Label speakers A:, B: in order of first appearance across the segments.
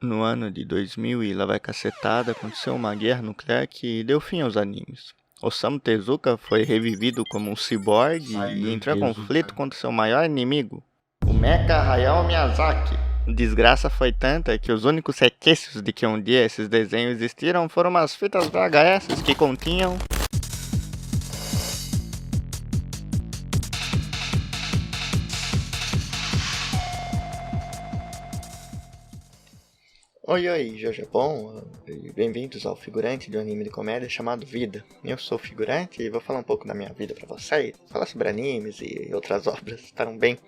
A: No ano de 2000 e lá vai cacetada, aconteceu uma guerra nuclear que deu fim aos animes. Osamu Tezuka foi revivido como um ciborgue e entrou em conflito contra seu maior inimigo, o Mecha Hayao Miyazaki. A desgraça foi tanta que os únicos requisitos de que um dia esses desenhos existiram foram umas fitas VHS que continham... Oi, Jorge é bom, e bem-vindos ao figurante de um anime de comédia chamado Vida. Eu sou o figurante e vou falar um pouco da minha vida pra vocês, falar sobre animes e outras obras, estarão bem?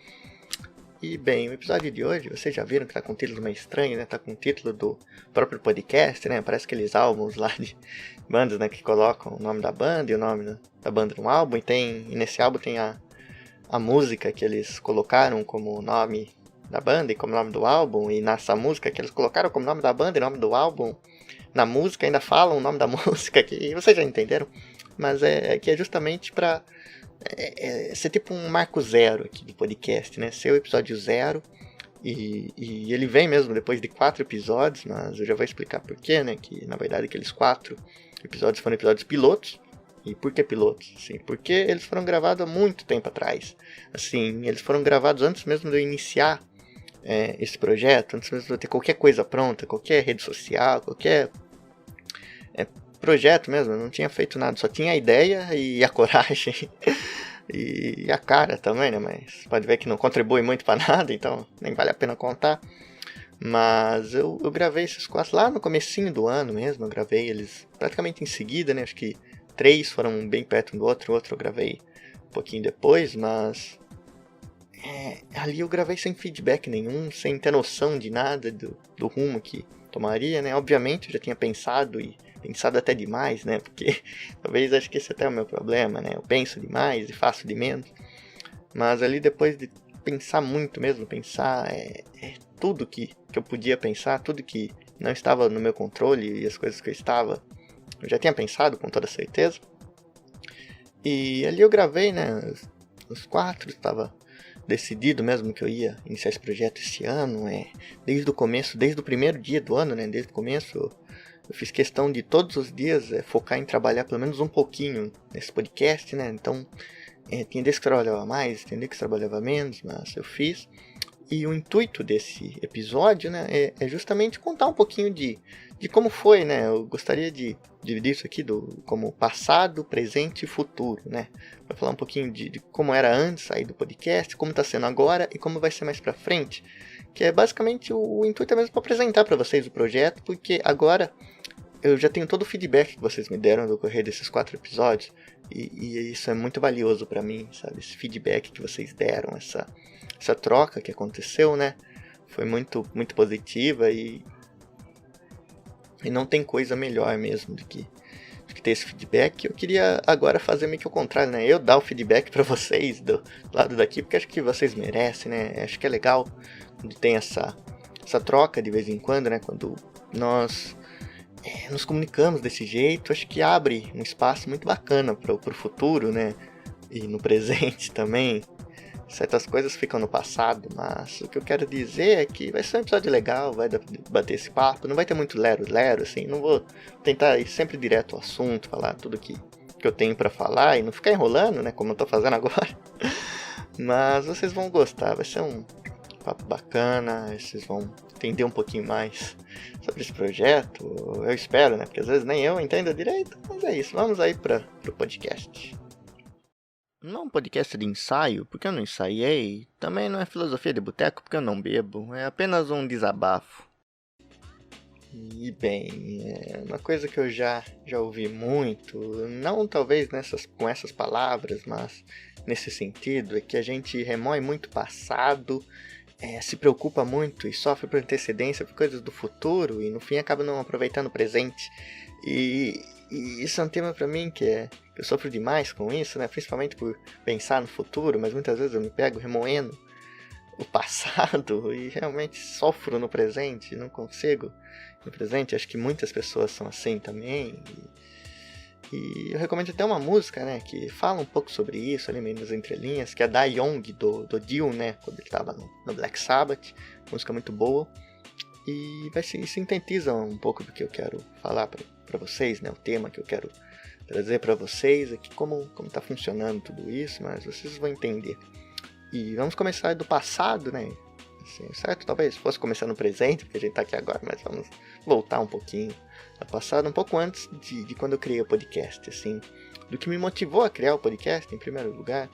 A: E bem, o episódio de hoje, vocês já viram que tá com um título meio estranho, né? Tá com o título do próprio podcast, né? Parece aqueles álbuns lá de bandas, né? Que colocam o nome da banda e o nome da banda no álbum, e nesse álbum tem a música que eles colocaram como nome da banda e como nome do álbum, e nessa música que eles colocaram como nome da banda e nome do álbum, na música ainda falam o nome da música, que vocês já entenderam, mas que é justamente pra ser tipo um marco zero aqui do podcast, né? Ser o episódio 0, e ele vem mesmo depois de 4 episódios, mas eu já vou explicar porquê, né? Que na verdade aqueles 4 episódios foram episódios pilotos. E por que pilotos? Assim, porque eles foram gravados há muito tempo atrás. Assim, eles foram gravados antes mesmo de eu iniciar esse projeto, antes mesmo de eu ter qualquer coisa pronta, qualquer rede social, qualquer projeto mesmo. Eu não tinha feito nada, só tinha a ideia e a coragem e a cara também, né? Mas pode ver que não contribui muito para nada, então nem vale a pena contar. Mas eu gravei esses 4 lá no comecinho do ano mesmo, eu gravei eles praticamente em seguida, né? Acho que 3 foram bem perto um do outro, o outro eu gravei um pouquinho depois, mas ali eu gravei sem feedback nenhum, sem ter noção de nada do rumo que tomaria, né? Obviamente eu já tinha pensado até demais, né? Porque talvez acho que esse até é o meu problema, né? Eu penso demais e faço de menos, mas ali depois de pensar muito mesmo, pensar tudo que eu podia pensar, tudo que não estava no meu controle e as coisas que eu já tinha pensado com toda certeza. E ali eu gravei, né? Os 4, estava decidido mesmo que eu ia iniciar esse projeto esse ano. Desde o começo, desde o primeiro dia do ano, né? Desde o começo eu fiz questão de todos os dias focar em trabalhar pelo menos um pouquinho nesse podcast, né? Então, tinha dias que trabalhava mais, tinha dias que trabalhava menos, mas eu fiz. E o intuito desse episódio, né, é justamente contar um pouquinho de como foi, né? Eu gostaria de dividir isso aqui como passado, presente e futuro, né? Vou falar um pouquinho de como era antes aí do podcast, como está sendo agora e como vai ser mais pra frente. Que é basicamente o intuito é mesmo para apresentar para vocês o projeto, porque agora eu já tenho todo o feedback que vocês me deram no decorrer desses 4 episódios. E isso é muito valioso para mim, sabe? Esse feedback que vocês deram, essa troca que aconteceu, né? Foi muito, muito positiva e não tem coisa melhor mesmo do que ter esse feedback. Eu queria agora fazer meio que o contrário, né? Eu dar o feedback para vocês do lado daqui, porque acho que vocês merecem, né? Acho que é legal quando tem essa troca de vez em quando, né? Quando nós nos comunicamos desse jeito, acho que abre um espaço muito bacana pro futuro, né? E no presente também. Certas coisas ficam no passado, mas o que eu quero dizer é que vai ser um episódio legal, vai bater esse papo, não vai ter muito lero, assim, não vou tentar ir sempre direto ao assunto, falar tudo que eu tenho pra falar e não ficar enrolando, né, como eu tô fazendo agora. Mas vocês vão gostar, vai ser um papo bacana, vocês vão entender um pouquinho mais sobre esse projeto, eu espero, né, porque às vezes nem eu entendo direito, mas é isso, vamos aí pro podcast. Não é um podcast de ensaio, porque eu não ensaiei. Também não é filosofia de boteco, porque eu não bebo. É apenas um desabafo. E bem, uma coisa que eu já ouvi muito, não talvez com essas palavras, mas nesse sentido, é que a gente remói muito o passado, se preocupa muito e sofre por antecedência por coisas do futuro e no fim acaba não aproveitando o presente. E isso é um tema pra mim que eu sofro demais com isso, né? Principalmente por pensar no futuro, mas muitas vezes eu me pego remoendo o passado e realmente sofro no presente, não consigo no presente. Acho que muitas pessoas são assim também. E eu recomendo até uma música, né, que fala um pouco sobre isso, ali meio nas entrelinhas, que é da Young, do Dio, né, quando ele tava no Black Sabbath, música muito boa. e sintetiza um pouco do que eu quero falar para vocês, né? O tema que eu quero trazer para vocês aqui, como tá funcionando tudo isso, mas vocês vão entender. E vamos começar do passado, né? Assim, certo? Talvez fosse começar no presente, porque a gente tá aqui agora, mas vamos voltar um pouquinho ao passado, um pouco antes de quando eu criei o podcast, assim, do que me motivou a criar o podcast, em primeiro lugar,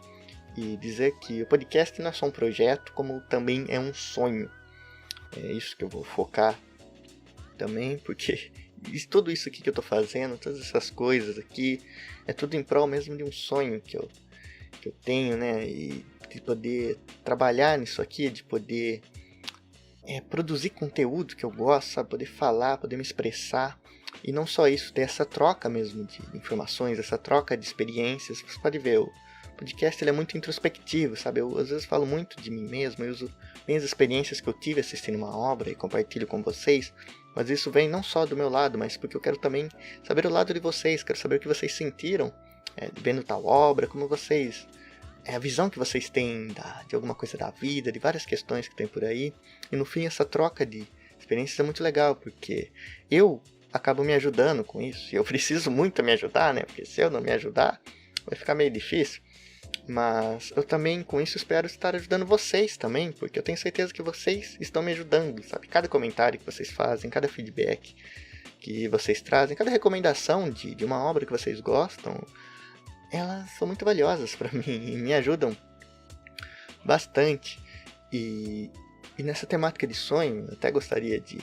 A: e dizer que o podcast não é só um projeto, como também é um sonho. É isso que eu vou focar também, porque tudo isso aqui que eu tô fazendo, todas essas coisas aqui, é tudo em prol mesmo de um sonho que eu tenho, né? E de poder trabalhar nisso aqui, de poder produzir conteúdo que eu gosto, sabe? Poder falar, poder me expressar. E não só isso, ter essa troca mesmo de informações, essa troca de experiências. Você pode ver, o podcast ele é muito introspectivo, sabe? Eu às vezes falo muito de mim mesmo, eu uso bem as experiências que eu tive assistindo uma obra e compartilho com vocês. Mas isso vem não só do meu lado, mas porque eu quero também saber o lado de vocês, quero saber o que vocês sentiram vendo tal obra, como vocês... a visão que vocês têm de alguma coisa da vida, de várias questões que tem por aí. E no fim essa troca de experiências é muito legal, porque eu acabo me ajudando com isso. E eu preciso muito me ajudar, né? Porque se eu não me ajudar, vai ficar meio difícil. Mas eu também com isso espero estar ajudando vocês também, porque eu tenho certeza que vocês estão me ajudando, sabe? Cada comentário que vocês fazem, cada feedback que vocês trazem, cada recomendação de uma obra que vocês gostam, elas são muito valiosas para mim e me ajudam bastante. E nessa temática de sonho, eu até gostaria de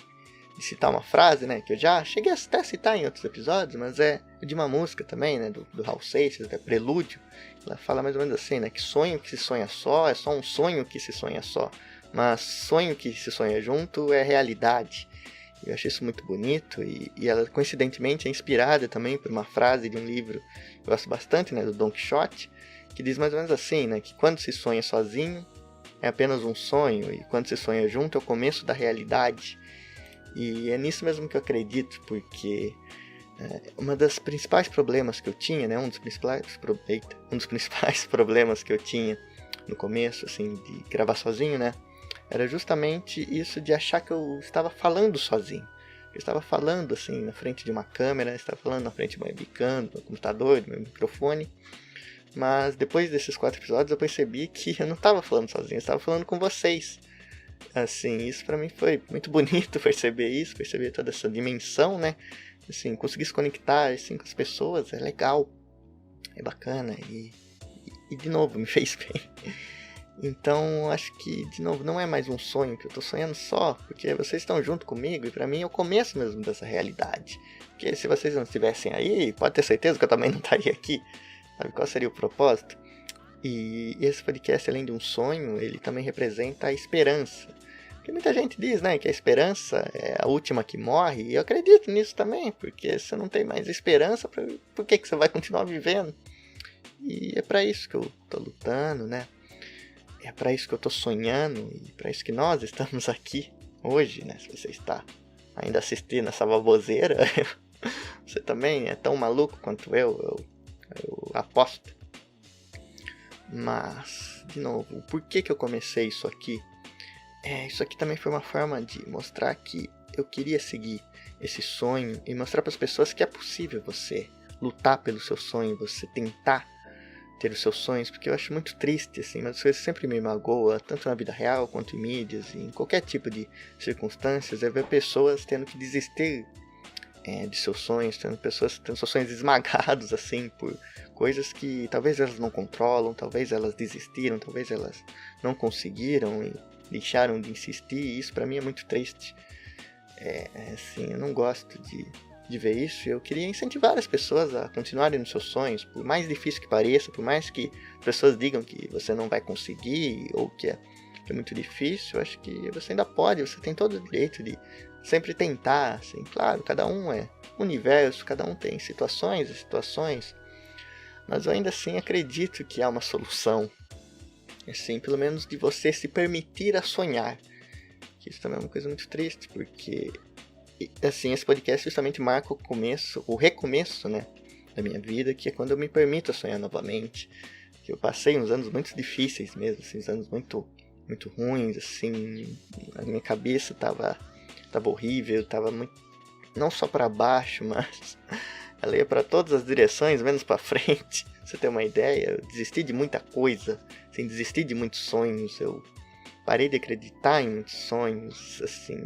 A: citar uma frase, né, que eu já cheguei até a citar em outros episódios, mas é de uma música também, né, do Raul Seixas, que é Prelúdio. Ela fala mais ou menos assim, né, que sonho que se sonha só é só um sonho que se sonha só, mas sonho que se sonha junto é realidade. Eu achei isso muito bonito e ela coincidentemente é inspirada também por uma frase de um livro que eu gosto bastante, né, do Don Quixote, que diz mais ou menos assim, né, que quando se sonha sozinho é apenas um sonho e quando se sonha junto é o começo da realidade. E é nisso mesmo que eu acredito, porque uma das principais problemas que eu tinha, né, um dos principais problemas que eu tinha no começo, assim, de gravar sozinho, né, era justamente isso de achar que eu estava falando sozinho. Eu estava falando assim na frente de uma câmera, estava falando na frente de uma webcam, do meu computador, do meu microfone. Mas depois desses 4 episódios eu percebi que eu não estava falando sozinho, eu estava falando com vocês. Assim, isso pra mim foi muito bonito perceber isso, perceber toda essa dimensão, né? Assim, conseguir se conectar assim, com as pessoas é legal, é bacana e de novo me fez bem. Então, acho que, de novo, não é mais um sonho que eu tô sonhando só, porque vocês estão junto comigo e pra mim é o começo mesmo dessa realidade. Porque se vocês não estivessem aí, pode ter certeza que eu também não estaria aqui. Sabe qual seria o propósito? E esse podcast, além de um sonho, ele também representa a esperança. Porque muita gente diz, né, que a esperança é a última que morre, e eu acredito nisso também, porque se não tem mais esperança, por que você vai continuar vivendo? E é pra isso que eu tô lutando, né? É pra isso que eu tô sonhando, e pra isso que nós estamos aqui hoje, né? Se você está ainda assistindo essa baboseira, você também é tão maluco quanto eu aposto. Mas, de novo, por que eu comecei isso aqui? Isso aqui também foi uma forma de mostrar que eu queria seguir esse sonho e mostrar para as pessoas que é possível você lutar pelo seu sonho, você tentar ter os seus sonhos, porque eu acho muito triste, assim, mas isso sempre me magoa, tanto na vida real quanto em mídias, em qualquer tipo de circunstâncias, é ver pessoas tendo que desistir de seus sonhos, tendo pessoas tendo seus sonhos esmagados, assim, por coisas que talvez elas não controlam, talvez elas desistiram, talvez elas não conseguiram e deixaram de insistir, e isso pra mim é muito triste. Assim, eu não gosto de ver isso. Eu queria incentivar as pessoas a continuarem nos seus sonhos, por mais difícil que pareça, por mais que as pessoas digam que você não vai conseguir ou que é muito difícil, eu acho que você ainda pode, você tem todo o direito de sempre tentar, assim, claro, cada um é universo, cada um tem situações e situações, mas eu ainda assim acredito que há uma solução, assim, pelo menos de você se permitir a sonhar, que isso também é uma coisa muito triste, porque assim, esse podcast justamente marca o recomeço, né, da minha vida, que é quando eu me permito sonhar novamente, que eu passei uns anos muito difíceis mesmo, assim, uns anos muito ruins, assim, a minha cabeça estava tava horrível, tava muito, não só para baixo, mas ela ia para todas as direções, menos para frente. Pra você ter uma ideia, eu desisti de muita coisa, assim, desisti de muitos sonhos, eu parei de acreditar em muitos sonhos, assim,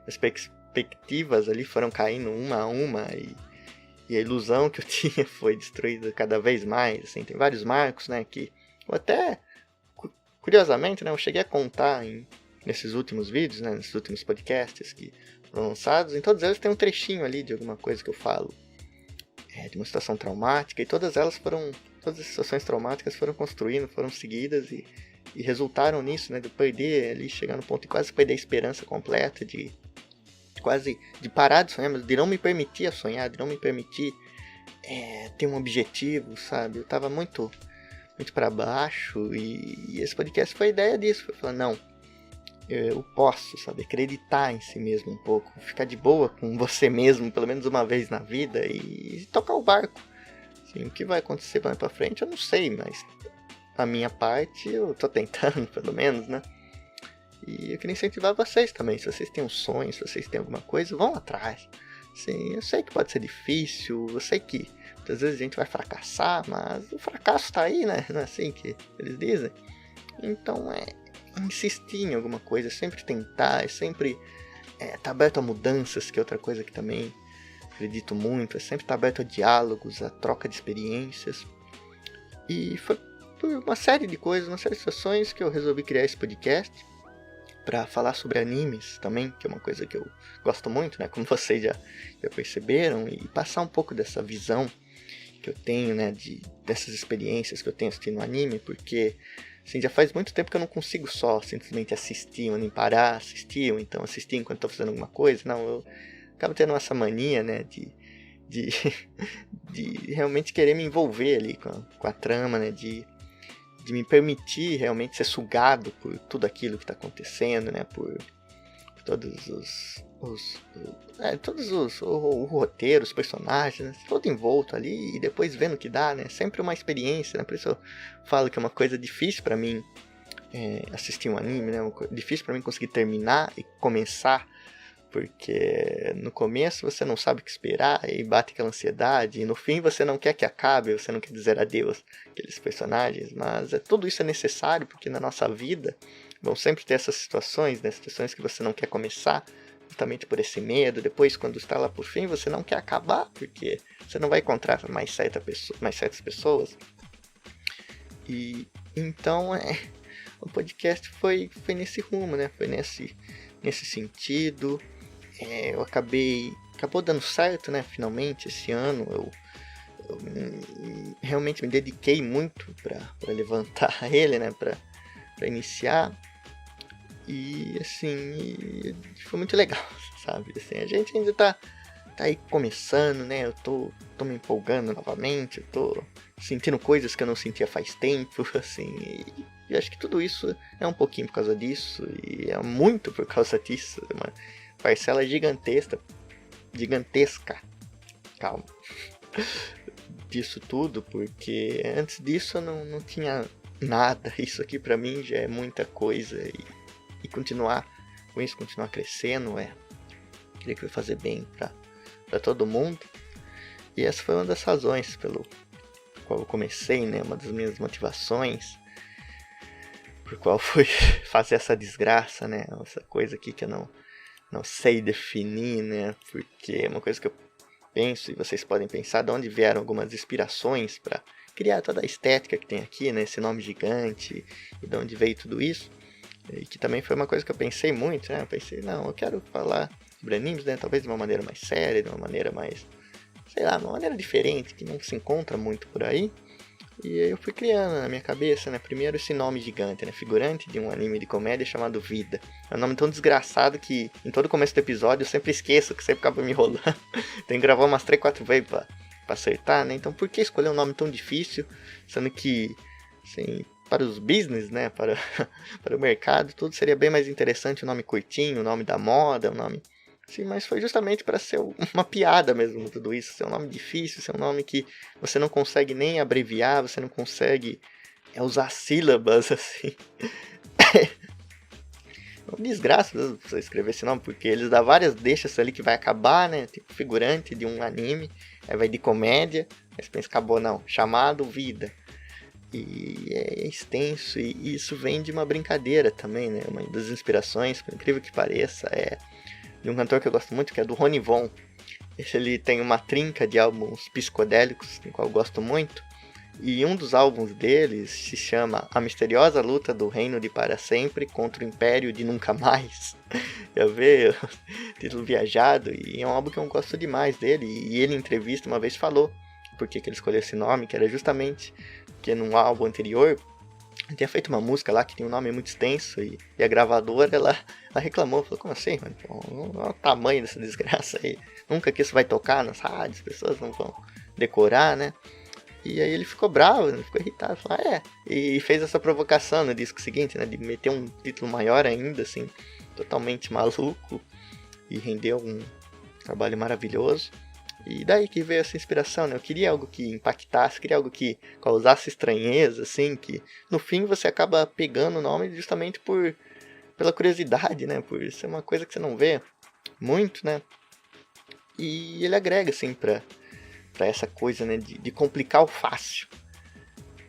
A: as perspectivas ali foram caindo uma a uma e a ilusão que eu tinha foi destruída cada vez mais, assim, tem vários marcos, né, que eu até, curiosamente, né, eu cheguei a contar nesses últimos vídeos, né, nesses últimos podcasts que foram lançados, em todos eles tem um trechinho ali de alguma coisa que eu falo, de uma situação traumática, e todas as situações traumáticas foram construindo, foram seguidas e resultaram nisso, né, de eu perder ali, chegar no ponto de quase perder a esperança completa, de parar de sonhar, mas de não me permitir sonhar, de não me permitir ter um objetivo, sabe? Eu tava muito para baixo e esse podcast foi a ideia disso, foi falar, não, eu posso, sabe, acreditar em si mesmo um pouco, ficar de boa com você mesmo, pelo menos uma vez na vida e tocar o barco. Assim, o que vai acontecer mais pra frente eu não sei, mas a minha parte eu tô tentando, pelo menos, né? E eu queria incentivar vocês também, se vocês têm um sonho, se vocês têm alguma coisa, vão atrás. Assim, eu sei que pode ser difícil, eu sei que muitas vezes a gente vai fracassar, mas o fracasso tá aí, né? Não é assim que eles dizem? Então insistir em alguma coisa, sempre tentar, sempre tá aberto a mudanças, que é outra coisa que também acredito muito, sempre tá aberto a diálogos, a troca de experiências. E foi por uma série de coisas, uma série de situações que eu resolvi criar esse podcast para falar sobre animes também, que é uma coisa que eu gosto muito, né, como vocês já perceberam, e passar um pouco dessa visão que eu tenho, né, dessas experiências que eu tenho assistindo anime, porque assim, já faz muito tempo que eu não consigo só simplesmente assistir, ou nem parar, assistir, ou então assistir enquanto estou fazendo alguma coisa. Não, eu acabo tendo essa mania, né, de realmente querer me envolver ali com a trama, né, de me permitir realmente ser sugado por tudo aquilo que está acontecendo, né, por todos o roteiro, os personagens, né, todo envolto ali e depois vendo o que dá, né, sempre uma experiência, né, por isso eu falo que é uma coisa difícil para mim assistir um anime, né, difícil para mim conseguir terminar e começar, porque no começo você não sabe o que esperar e bate aquela ansiedade, e no fim você não quer que acabe, você não quer dizer adeus àqueles personagens, mas tudo isso é necessário, porque na nossa vida vão sempre ter essas situações, né, situações que você não quer começar, justamente por esse medo, depois quando está lá por fim você não quer acabar, porque você não vai encontrar mais certas pessoas, e então o podcast foi nesse rumo, né, foi nesse sentido. Acabou dando certo, né, finalmente, esse ano, eu realmente me dediquei muito para levantar ele, né, para iniciar, e assim, foi muito legal, sabe, assim, a gente ainda tá aí começando, né, eu tô me empolgando novamente, eu tô sentindo coisas que eu não sentia faz tempo, assim, e acho que tudo isso é um pouquinho por causa disso, e é muito por causa disso, uma parcela gigantesca, calma, disso tudo, porque antes disso eu não tinha nada, isso aqui pra mim já é muita coisa, e continuar com isso, continuar crescendo, queria que vai fazer bem pra todo mundo, e essa foi uma das razões pelo qual eu comecei, né, uma das minhas motivações, por qual foi fazer essa desgraça, né, essa coisa aqui que eu não sei definir, né, porque é uma coisa que eu penso, e vocês podem pensar de onde vieram algumas inspirações para criar toda a estética que tem aqui, né, esse nome gigante, e de onde veio tudo isso, e que também foi uma coisa que eu pensei muito, né, eu pensei, não, eu quero falar sobre animes, né, talvez de uma maneira mais séria, de uma maneira mais, sei lá, uma maneira diferente, que não se encontra muito por aí. E eu fui criando na minha cabeça, né, primeiro esse nome gigante, né, figurante de um anime de comédia chamado Vida. É um nome tão desgraçado que em todo começo do episódio eu sempre esqueço, que sempre acaba me enrolando. Tem que gravar umas 3, 4 vezes pra acertar, né, então por que escolher um nome tão difícil, sendo que, assim, para os business, né, para o mercado, tudo seria bem mais interessante um nome curtinho, um nome da moda, um nome... Sim, mas foi justamente para ser uma piada mesmo tudo isso, ser um nome difícil, ser um nome que você não consegue nem abreviar, você não consegue usar sílabas, assim. uma desgraça mesmo você escrever esse nome, porque eles dão várias deixas ali que vai acabar, né? Tipo, figurante de um anime, aí vai de comédia, aí você pensa, acabou, não. Chamado Vida. E é extenso, e isso vem de uma brincadeira também, né? Uma das inspirações, por incrível que pareça, é de um cantor que eu gosto muito, que é do Ronivon. Ele tem uma trinca de álbuns psicodélicos, do qual eu gosto muito. E um dos álbuns deles se chama A Misteriosa Luta do Reino de Para Sempre contra o Império de Nunca Mais. Já vê o título viajado, e é um álbum que eu gosto demais dele. E ele em entrevista uma vez falou por que ele escolheu esse nome, que era justamente porque num álbum anterior ele tinha feito uma música lá que tinha um nome muito extenso, e a gravadora ela reclamou, falou, como assim, mano? Olha o tamanho dessa desgraça aí, nunca que isso vai tocar nas rádios, as pessoas não vão decorar, né? E aí ele ficou bravo, ele ficou irritado, falou, e fez essa provocação no disco seguinte, né, de meter um título maior ainda, assim, totalmente maluco, e rendeu um trabalho maravilhoso. E daí que veio essa inspiração, né? Eu queria algo que impactasse, queria algo que causasse estranheza, assim, que no fim você acaba pegando o nome justamente pela curiosidade, né? Por ser uma coisa que você não vê muito, né? E ele agrega, assim, pra essa coisa, né? De complicar o fácil.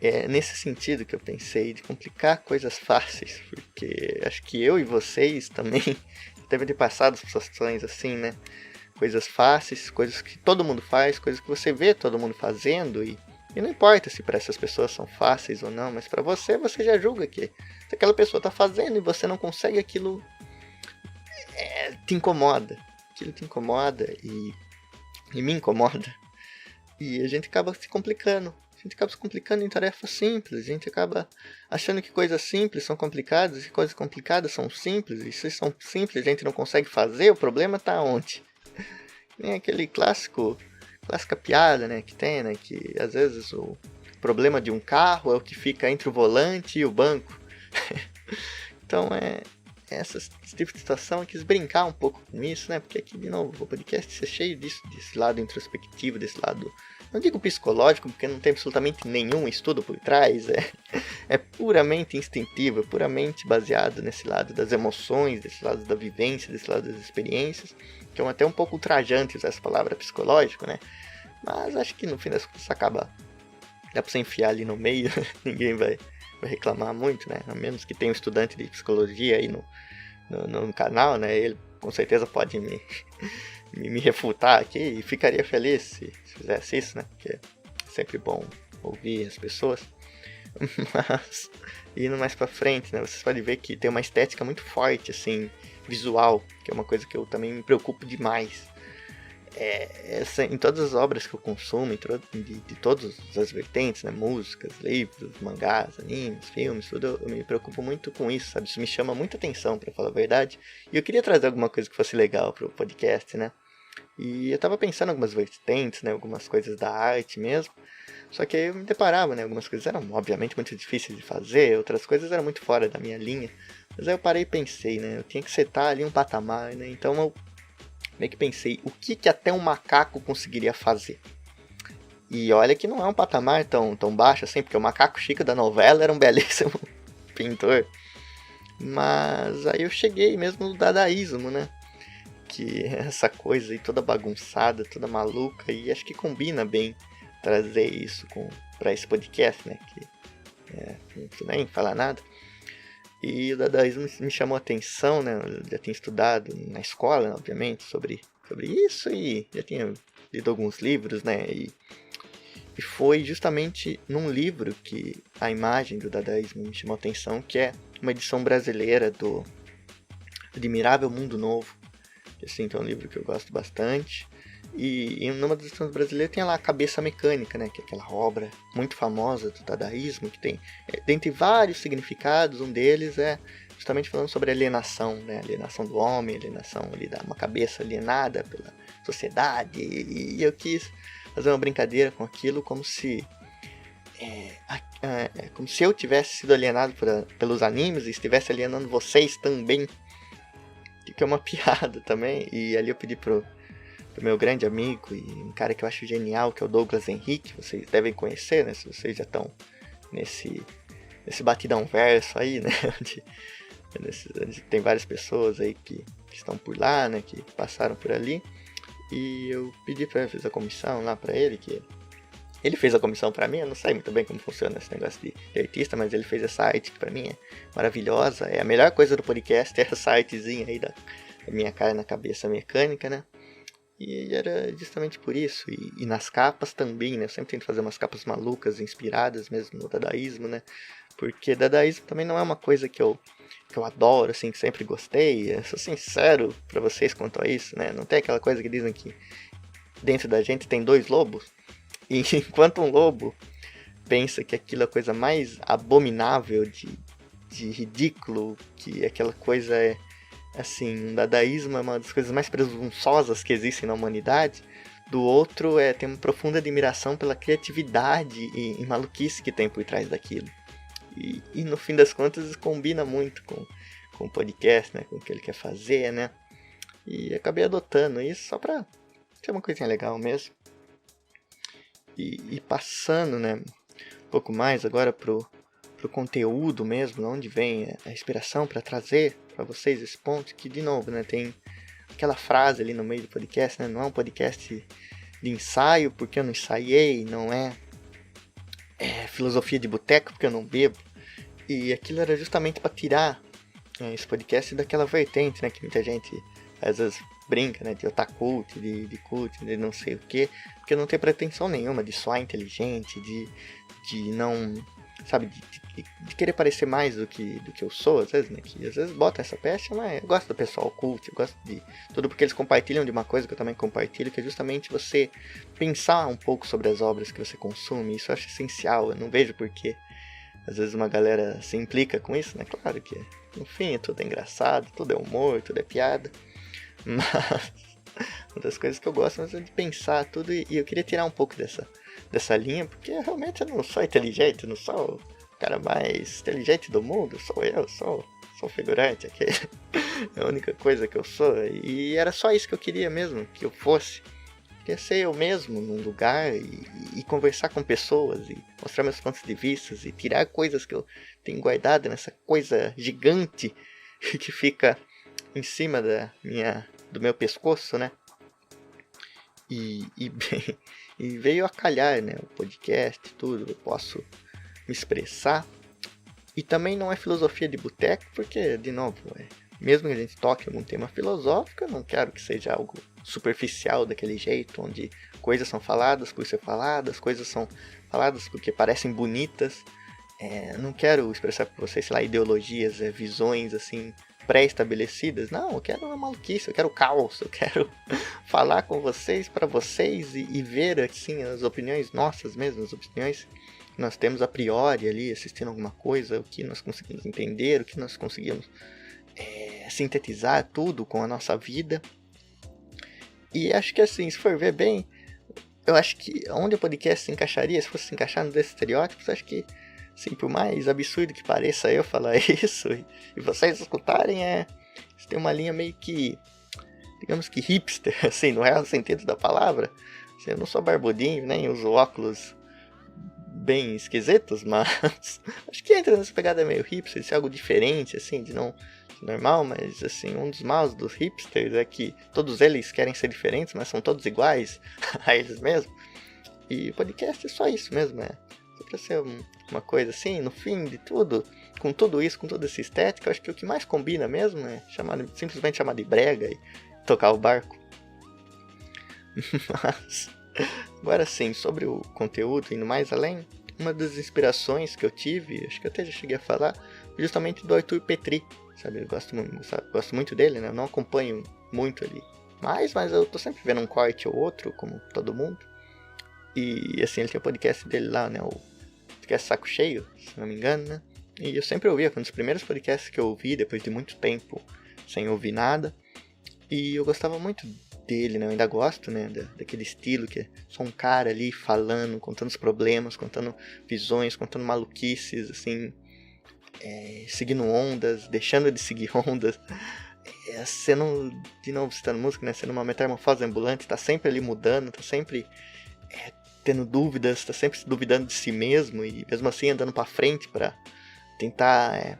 A: É nesse sentido que eu pensei, de complicar coisas fáceis, porque acho que eu e vocês também devem ter passado situações assim, né? Coisas fáceis, coisas que todo mundo faz, coisas que você vê todo mundo fazendo, e não importa se para essas pessoas são fáceis ou não, mas para você já julga que se aquela pessoa está fazendo e você não consegue, aquilo te incomoda. Aquilo te incomoda e me incomoda. E a gente acaba se complicando. A gente acaba se complicando em tarefas simples. A gente acaba achando que coisas simples são complicadas e coisas complicadas são simples. E se são simples a gente não consegue fazer, o problema está onde? Nem aquele clássica piada, né, que tem, né, que às vezes o problema de um carro é o que fica entre o volante e o banco. Então esse tipo de situação, eu quis brincar um pouco com isso, né, porque aqui, de novo, o podcast é cheio disso, desse lado introspectivo, desse lado, não digo psicológico, porque não tem absolutamente nenhum estudo por trás, é puramente instintivo, é puramente baseado nesse lado das emoções, desse lado da vivência, desse lado das experiências, que é até um pouco ultrajante usar essa palavra psicológico, né? Mas acho que no fim das contas dá pra você enfiar ali no meio, ninguém vai reclamar muito, né? A menos que tenha um estudante de psicologia aí no canal, né? Ele com certeza pode me refutar aqui, e ficaria feliz se fizesse isso, né? Porque é sempre bom ouvir as pessoas. Mas indo mais pra frente, né? Vocês podem ver que tem uma estética muito forte, assim, visual, que é uma coisa que eu também me preocupo demais. Em todas as obras que eu consumo, de todas as vertentes, né? Músicas, livros, mangás, animes, filmes, tudo, eu me preocupo muito com isso, sabe? Isso me chama muita atenção, pra falar a verdade. E eu queria trazer alguma coisa que fosse legal pro podcast, né? E eu tava pensando em algumas vertentes, né? Algumas coisas da arte mesmo. Só que aí eu me deparava, né? Algumas coisas eram, obviamente, muito difíceis de fazer, outras coisas eram muito fora da minha linha. Mas aí eu parei e pensei, né? Eu tinha que setar ali um patamar, né? Então eu meio que pensei, o que até um macaco conseguiria fazer? E olha que não é um patamar tão baixo assim, porque o macaco Chico da novela era um belíssimo pintor. Mas aí eu cheguei mesmo no dadaísmo, né? Que é essa coisa aí toda bagunçada, toda maluca, e acho que combina bem trazer isso para esse podcast, né? Que não preciso nem falar nada. E o dadaísmo me chamou a atenção, né? Eu já tinha estudado na escola, obviamente, sobre isso, e já tinha lido alguns livros, né? E foi justamente num livro que a imagem do dadaísmo me chamou a atenção, que é uma edição brasileira do Admirável Mundo Novo. Assim, que é um livro que eu gosto bastante. E numa das edições brasileiras tem lá a Cabeça Mecânica, né? Que é aquela obra muito famosa do dadaísmo, que tem, dentre vários significados, um deles é justamente falando sobre alienação, né? Alienação do homem, alienação ali da uma cabeça alienada pela sociedade. E eu quis fazer uma brincadeira com aquilo, como se eu tivesse sido alienado pelos animes e estivesse alienando vocês também. Que é uma piada também. E ali eu pedi pro meu grande amigo e um cara que eu acho genial, que é o Douglas Henrique, vocês devem conhecer, né? Se vocês já estão nesse batidão verso aí, né? Tem várias pessoas aí que estão por lá, né, que passaram por ali. E eu pedi pra ele, fiz a comissão lá pra ele, que ele fez a comissão pra mim. Eu não sei muito bem como funciona esse negócio de artista, mas ele fez essa arte que pra mim é maravilhosa. É a melhor coisa do podcast, é essa artezinha aí da minha cara na cabeça mecânica, né? E era justamente por isso. E nas capas também, né? Eu sempre tento fazer umas capas malucas, inspiradas mesmo no dadaísmo, né? Porque dadaísmo também não é uma coisa que eu adoro, assim, que sempre gostei. Eu sou sincero pra vocês quanto a isso, né? Não tem aquela coisa que dizem que dentro da gente tem 2 lobos. E enquanto um lobo pensa que aquilo é a coisa mais abominável de ridículo, que aquela coisa é, assim, o dadaísmo é uma das coisas mais presunçosas que existem na humanidade, do outro tem uma profunda admiração pela criatividade e maluquice que tem por trás daquilo. E no fim das contas combina muito com o podcast, né, com o que ele quer fazer, né, e acabei adotando isso só pra ter uma coisinha legal mesmo. E passando, né, um pouco mais agora pro conteúdo mesmo, onde vem a inspiração para trazer para vocês esse ponto, que de novo, né, tem aquela frase ali no meio do podcast, né, não é um podcast de ensaio porque eu não ensaiei, não é filosofia de boteco porque eu não bebo, e aquilo era justamente para tirar esse podcast daquela vertente, né, que muita gente às vezes brinca, né, de otakult, de cult, de não sei o que, porque não tem pretensão nenhuma de soar inteligente, de não, sabe, de querer parecer mais do que eu sou, às vezes, né, que às vezes bota essa pecha, mas eu gosto do pessoal cult, eu gosto de tudo porque eles compartilham de uma coisa que eu também compartilho, que é justamente você pensar um pouco sobre as obras que você consome. Isso eu acho essencial, eu não vejo porque às vezes uma galera se implica com isso, né, claro que no fim tudo é engraçado, tudo é humor, tudo é piada, mas uma das coisas que eu gosto é de pensar tudo, e eu queria tirar um pouco dessa linha, porque realmente eu não sou inteligente, eu não sou o cara mais inteligente do mundo, sou eu, sou figurante aqui. É a única coisa que eu sou, e era só isso que eu queria mesmo, que eu fosse. Queria ser eu mesmo num lugar e conversar com pessoas e mostrar meus pontos de vista e tirar coisas que eu tenho guardado nessa coisa gigante que fica em cima do meu pescoço, né? E veio a calhar, né? O podcast, tudo, eu posso me expressar. E também não é filosofia de boteco, porque, de novo, mesmo que a gente toque algum tema filosófico, eu não quero que seja algo superficial daquele jeito, onde coisas são faladas por ser faladas, coisas são faladas porque parecem bonitas. Não quero expressar para vocês, sei lá, ideologias, visões, assim, pré-estabelecidas. Não, eu quero uma maluquice, eu quero caos, eu quero falar com vocês, para vocês, e ver, assim, as opiniões nossas mesmo, as opiniões que nós temos a priori ali, assistindo alguma coisa, o que nós conseguimos entender, o que nós conseguimos sintetizar tudo com a nossa vida. E acho que, assim, se for ver bem, eu acho que onde o podcast se encaixaria, se fosse se encaixar nesses estereótipos, acho que, assim, por mais absurdo que pareça eu falar isso, e vocês escutarem, tem uma linha meio que, digamos que hipster, assim, no real sentido da palavra. Assim, eu não sou barbudinho, nem uso óculos bem esquisitos, mas acho que entra nessa pegada meio hipster, de ser algo diferente, assim, de normal, mas, assim, um dos maus dos hipsters é que todos eles querem ser diferentes, mas são todos iguais a eles mesmos. E o podcast é só isso mesmo, só pra ser uma coisa assim, no fim de tudo, com tudo isso, com toda essa estética, eu acho que o que mais combina mesmo é simplesmente chamar de brega e tocar o barco. Mas, agora sim, sobre o conteúdo, indo mais além, uma das inspirações que eu tive, acho que eu até já cheguei a falar, justamente do Arthur Petri, sabe? Eu gosto muito dele, né? Eu não acompanho muito ali mas eu tô sempre vendo um corte ou outro, como todo mundo. E assim, ele tem o podcast dele lá, né? O podcast Saco Cheio, se não me engano, né? E eu sempre ouvia, foi um dos primeiros podcasts que eu ouvi depois de muito tempo sem ouvir nada. E eu gostava muito dele, né? Eu ainda gosto, né? Daquele estilo que é só um cara ali falando, contando os problemas, contando visões, contando maluquices, assim, seguindo ondas, deixando de seguir ondas. Sendo, de novo, citando música, né? Sendo uma metamorfose ambulante, tá sempre ali mudando, tá sempre tendo dúvidas, tá sempre se duvidando de si mesmo e mesmo assim andando pra frente pra tentar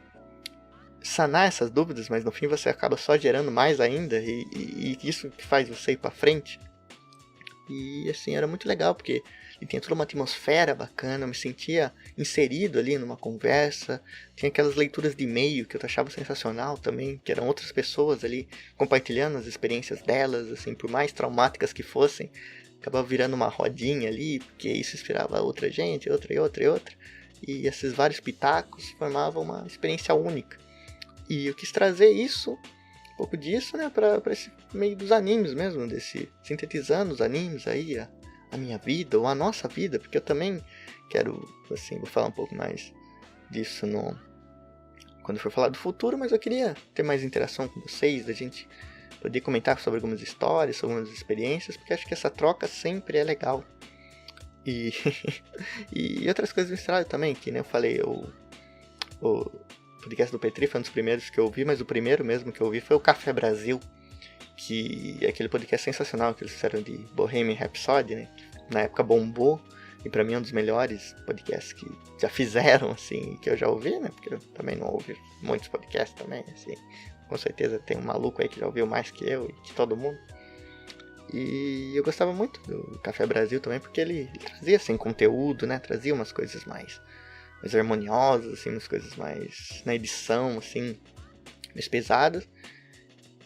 A: sanar essas dúvidas, mas no fim você acaba só gerando mais ainda, e isso que faz você ir pra frente. E assim, era muito legal, porque ele tinha toda uma atmosfera bacana, eu me sentia inserido ali numa conversa, tinha aquelas leituras de e-mail que eu achava sensacional também, que eram outras pessoas ali compartilhando as experiências delas, assim, por mais traumáticas que fossem, acabava virando uma rodinha ali, porque isso inspirava outra gente, outra e outra e outra, e esses vários pitacos formavam uma experiência única. E eu quis trazer isso, um pouco disso, né, pra esse meio dos animes mesmo, desse sintetizando os animes aí, a minha vida, ou a nossa vida, porque eu também quero, assim, vou falar um pouco mais disso quando for falar do futuro, mas eu queria ter mais interação com vocês, da gente poder comentar sobre algumas histórias, sobre algumas experiências, porque acho que essa troca sempre é legal. E, e outras coisas misturadas também, que nem eu falei, o podcast do Petri foi um dos primeiros que eu ouvi, mas o primeiro mesmo que eu ouvi foi o Café Brasil, que é aquele podcast sensacional que eles fizeram de Bohemian Rhapsody, né? Que na época bombou, e pra mim é um dos melhores podcasts que já fizeram, assim, que eu já ouvi, né? Porque eu também não ouvi muitos podcasts também, assim. Com certeza tem um maluco aí que já ouviu mais que eu e que todo mundo. E eu gostava muito do Café Brasil também, porque ele trazia, assim, conteúdo, né? Trazia umas coisas mais harmoniosas, assim, umas coisas mais na edição, assim, mais pesadas.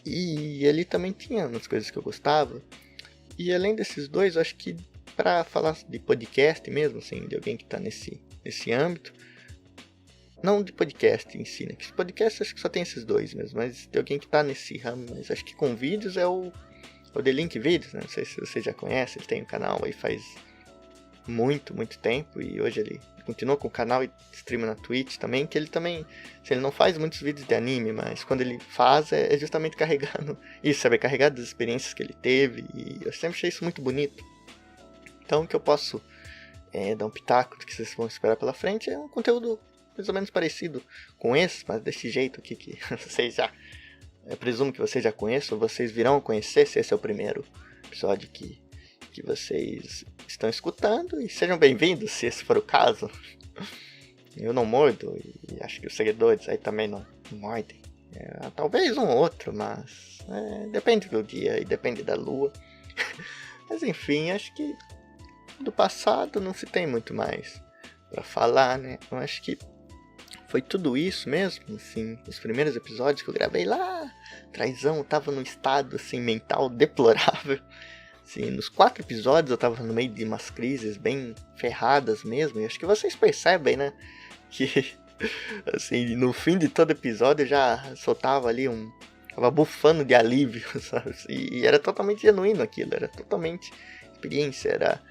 A: E ele também tinha umas coisas que eu gostava. E além desses dois, eu acho que pra falar de podcast mesmo, assim, de alguém que tá nesse âmbito, não de podcast em si, né? Que podcast acho que só tem esses dois mesmo, mas de alguém que tá nesse ramo, mas acho que com vídeos é o The Link Vídeos, né? Não sei se você já conhece, ele tem um canal aí faz muito tempo, e hoje ele continua com o canal e streama na Twitch também, que ele também, ele não faz muitos vídeos de anime, mas quando ele faz é justamente carregando isso, sabe, carregado das experiências que ele teve, e eu sempre achei isso muito bonito. Então o que eu posso dar um pitaco do que vocês vão esperar pela frente é um conteúdo mais ou menos parecido com esse, mas desse jeito aqui que vocês já, eu presumo que vocês já conheçam, vocês virão conhecer se esse é o primeiro episódio que vocês estão escutando, e sejam bem-vindos se esse for o caso. Eu não mordo, e acho que os seguidores aí também não mordem. Talvez um ou outro, mas depende do dia e depende da lua. Mas enfim, acho que do passado não se tem muito mais pra falar, né? Eu acho que foi tudo isso mesmo, assim, os primeiros episódios que eu gravei lá, traizão, eu tava num estado, assim, mental deplorável. Assim, nos 4 episódios eu tava no meio de umas crises bem ferradas mesmo, e acho que vocês percebem, né, que, assim, no fim de todo episódio eu já soltava ali tava bufando de alívio, sabe, e era totalmente genuíno aquilo, era totalmente experiência, era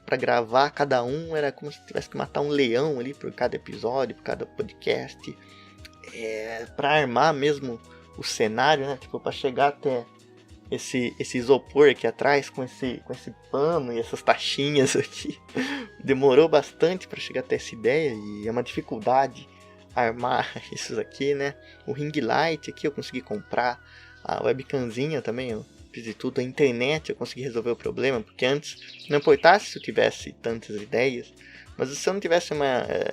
A: pra gravar cada um, era como se tivesse que matar um leão ali por cada episódio, por cada podcast, pra armar mesmo o cenário, né, tipo, pra chegar até esse isopor aqui atrás com esse pano e essas taxinhas aqui. Demorou bastante para chegar até essa ideia, e é uma dificuldade armar isso aqui, né? O ring light aqui eu consegui comprar, a webcamzinha também eu fiz de tudo, a internet eu consegui resolver o problema, porque antes não importasse se eu tivesse tantas ideias, mas se eu não tivesse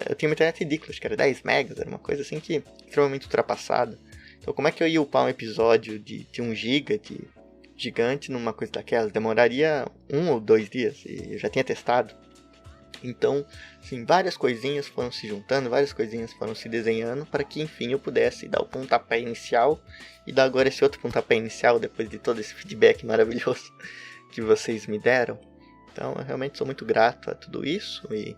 A: eu tinha uma internet ridícula, acho que era 10 megas, era uma coisa assim que extremamente ultrapassada. Então como é que eu ia upar um episódio de 1 giga de gigante numa coisa daquelas? Demoraria 1 ou 2 dias, e eu já tinha testado. Então, assim, várias coisinhas foram se juntando, várias coisinhas foram se desenhando para que, enfim, eu pudesse dar o pontapé inicial e dar agora esse outro pontapé inicial depois de todo esse feedback maravilhoso que vocês me deram. Então, eu realmente sou muito grato a tudo isso, e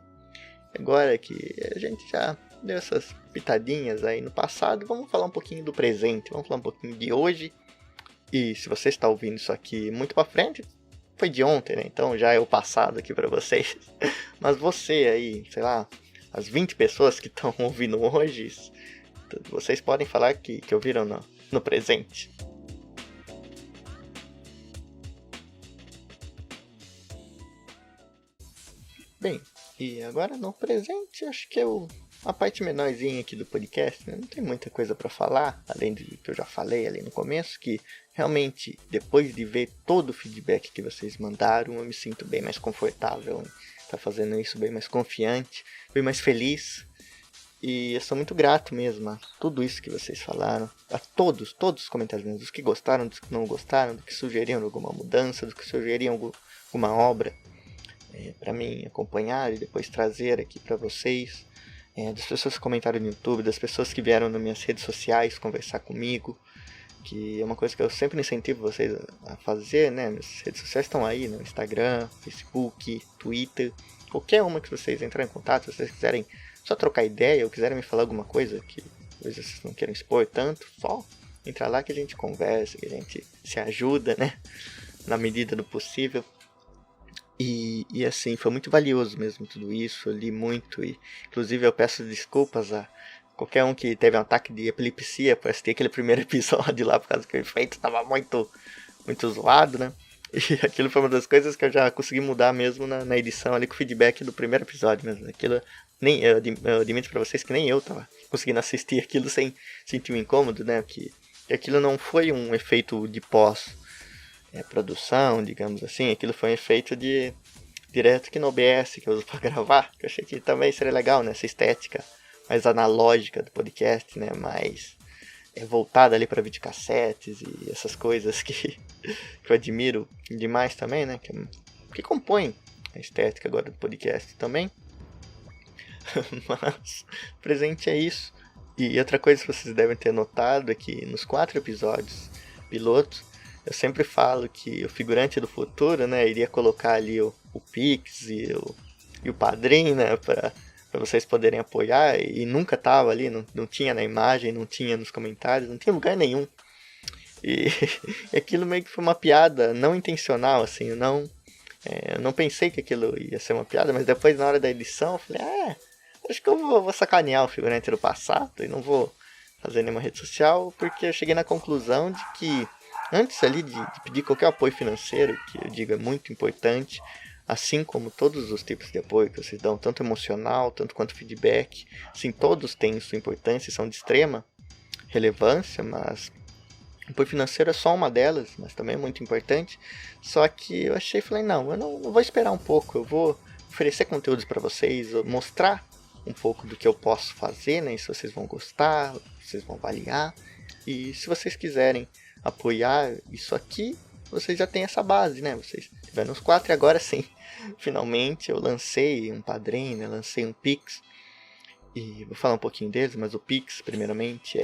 A: agora que a gente já deu essas pitadinhas aí no passado, vamos falar um pouquinho do presente, vamos falar um pouquinho de hoje. E se você está ouvindo isso aqui muito pra frente, foi de ontem, né? Então já é o passado aqui pra vocês. Mas você aí, sei lá, as 20 pessoas que estão ouvindo hoje, vocês podem falar que ouviram no presente. Bem, e agora no presente, acho que é a parte menorzinha aqui do podcast, né? Não tem muita coisa pra falar, além do que eu já falei ali no começo, que realmente, depois de ver todo o feedback que vocês mandaram, eu me sinto bem mais confortável em estar fazendo isso, bem mais confiante, bem mais feliz. E eu sou muito grato mesmo a tudo isso que vocês falaram. A todos os comentários mesmo. Dos que gostaram, dos que não gostaram, dos que sugeriram alguma mudança, dos que sugeriram alguma obra para mim acompanhar e depois trazer aqui para vocês. Das pessoas que comentaram no YouTube, das pessoas que vieram nas minhas redes sociais conversar comigo. Que é uma coisa que eu sempre incentivo vocês a fazer, né? As redes sociais estão aí, no Instagram, Facebook, Twitter. Qualquer uma que vocês entrarem em contato, se vocês quiserem só trocar ideia ou quiserem me falar alguma coisa que talvez vocês não queiram expor tanto, só entrar lá que a gente conversa, que a gente se ajuda, né? Na medida do possível. E assim, foi muito valioso mesmo tudo isso, eu li muito e inclusive eu peço desculpas a qualquer um que teve um ataque de epilepsia por assistir aquele primeiro episódio lá, por causa que o efeito estava muito zoado, né? E aquilo foi uma das coisas que eu já consegui mudar mesmo na edição ali com o feedback do primeiro episódio mesmo. Aquilo, eu admito pra vocês que nem eu tava conseguindo assistir aquilo sem sentir um incômodo, né? Que aquilo não foi um efeito de produção, digamos assim. Aquilo foi um efeito direto aqui no OBS que eu uso pra gravar. Que eu achei que também seria legal, né? Essa estética mais analógica do podcast, né? Mais voltada ali para videocassetes e essas coisas que eu admiro demais também, né? Que compõem a estética agora do podcast também. Mas o presente é isso. E outra coisa que vocês devem ter notado é que nos 4 episódios pilotos eu sempre falo que o figurante do futuro, né, iria colocar ali o Pix e o Padrim, né, para vocês poderem apoiar, e nunca tava ali, não tinha na imagem, não tinha nos comentários, não tinha lugar nenhum. E aquilo meio que foi uma piada não intencional, assim, eu não pensei que aquilo ia ser uma piada, mas depois na hora da edição eu falei, acho que eu vou sacanear o figurante do passado e não vou fazer nenhuma rede social, porque eu cheguei na conclusão de que antes ali de pedir qualquer apoio financeiro, que eu digo é muito importante, assim como todos os tipos de apoio que vocês dão, tanto emocional, tanto quanto feedback, sim, todos têm sua importância e são de extrema relevância, mas o apoio financeiro é só uma delas, mas também é muito importante. Só que eu falei, não, eu não vou esperar um pouco, eu vou oferecer conteúdos para vocês, mostrar um pouco do que eu posso fazer, né, se vocês vão gostar, vocês vão avaliar, e se vocês quiserem apoiar isso aqui, vocês já têm essa base, né? Vocês tiveram os 4 e agora sim, finalmente eu lancei um Padrim, né? Lancei um Pix. E vou falar um pouquinho deles, mas o Pix, primeiramente,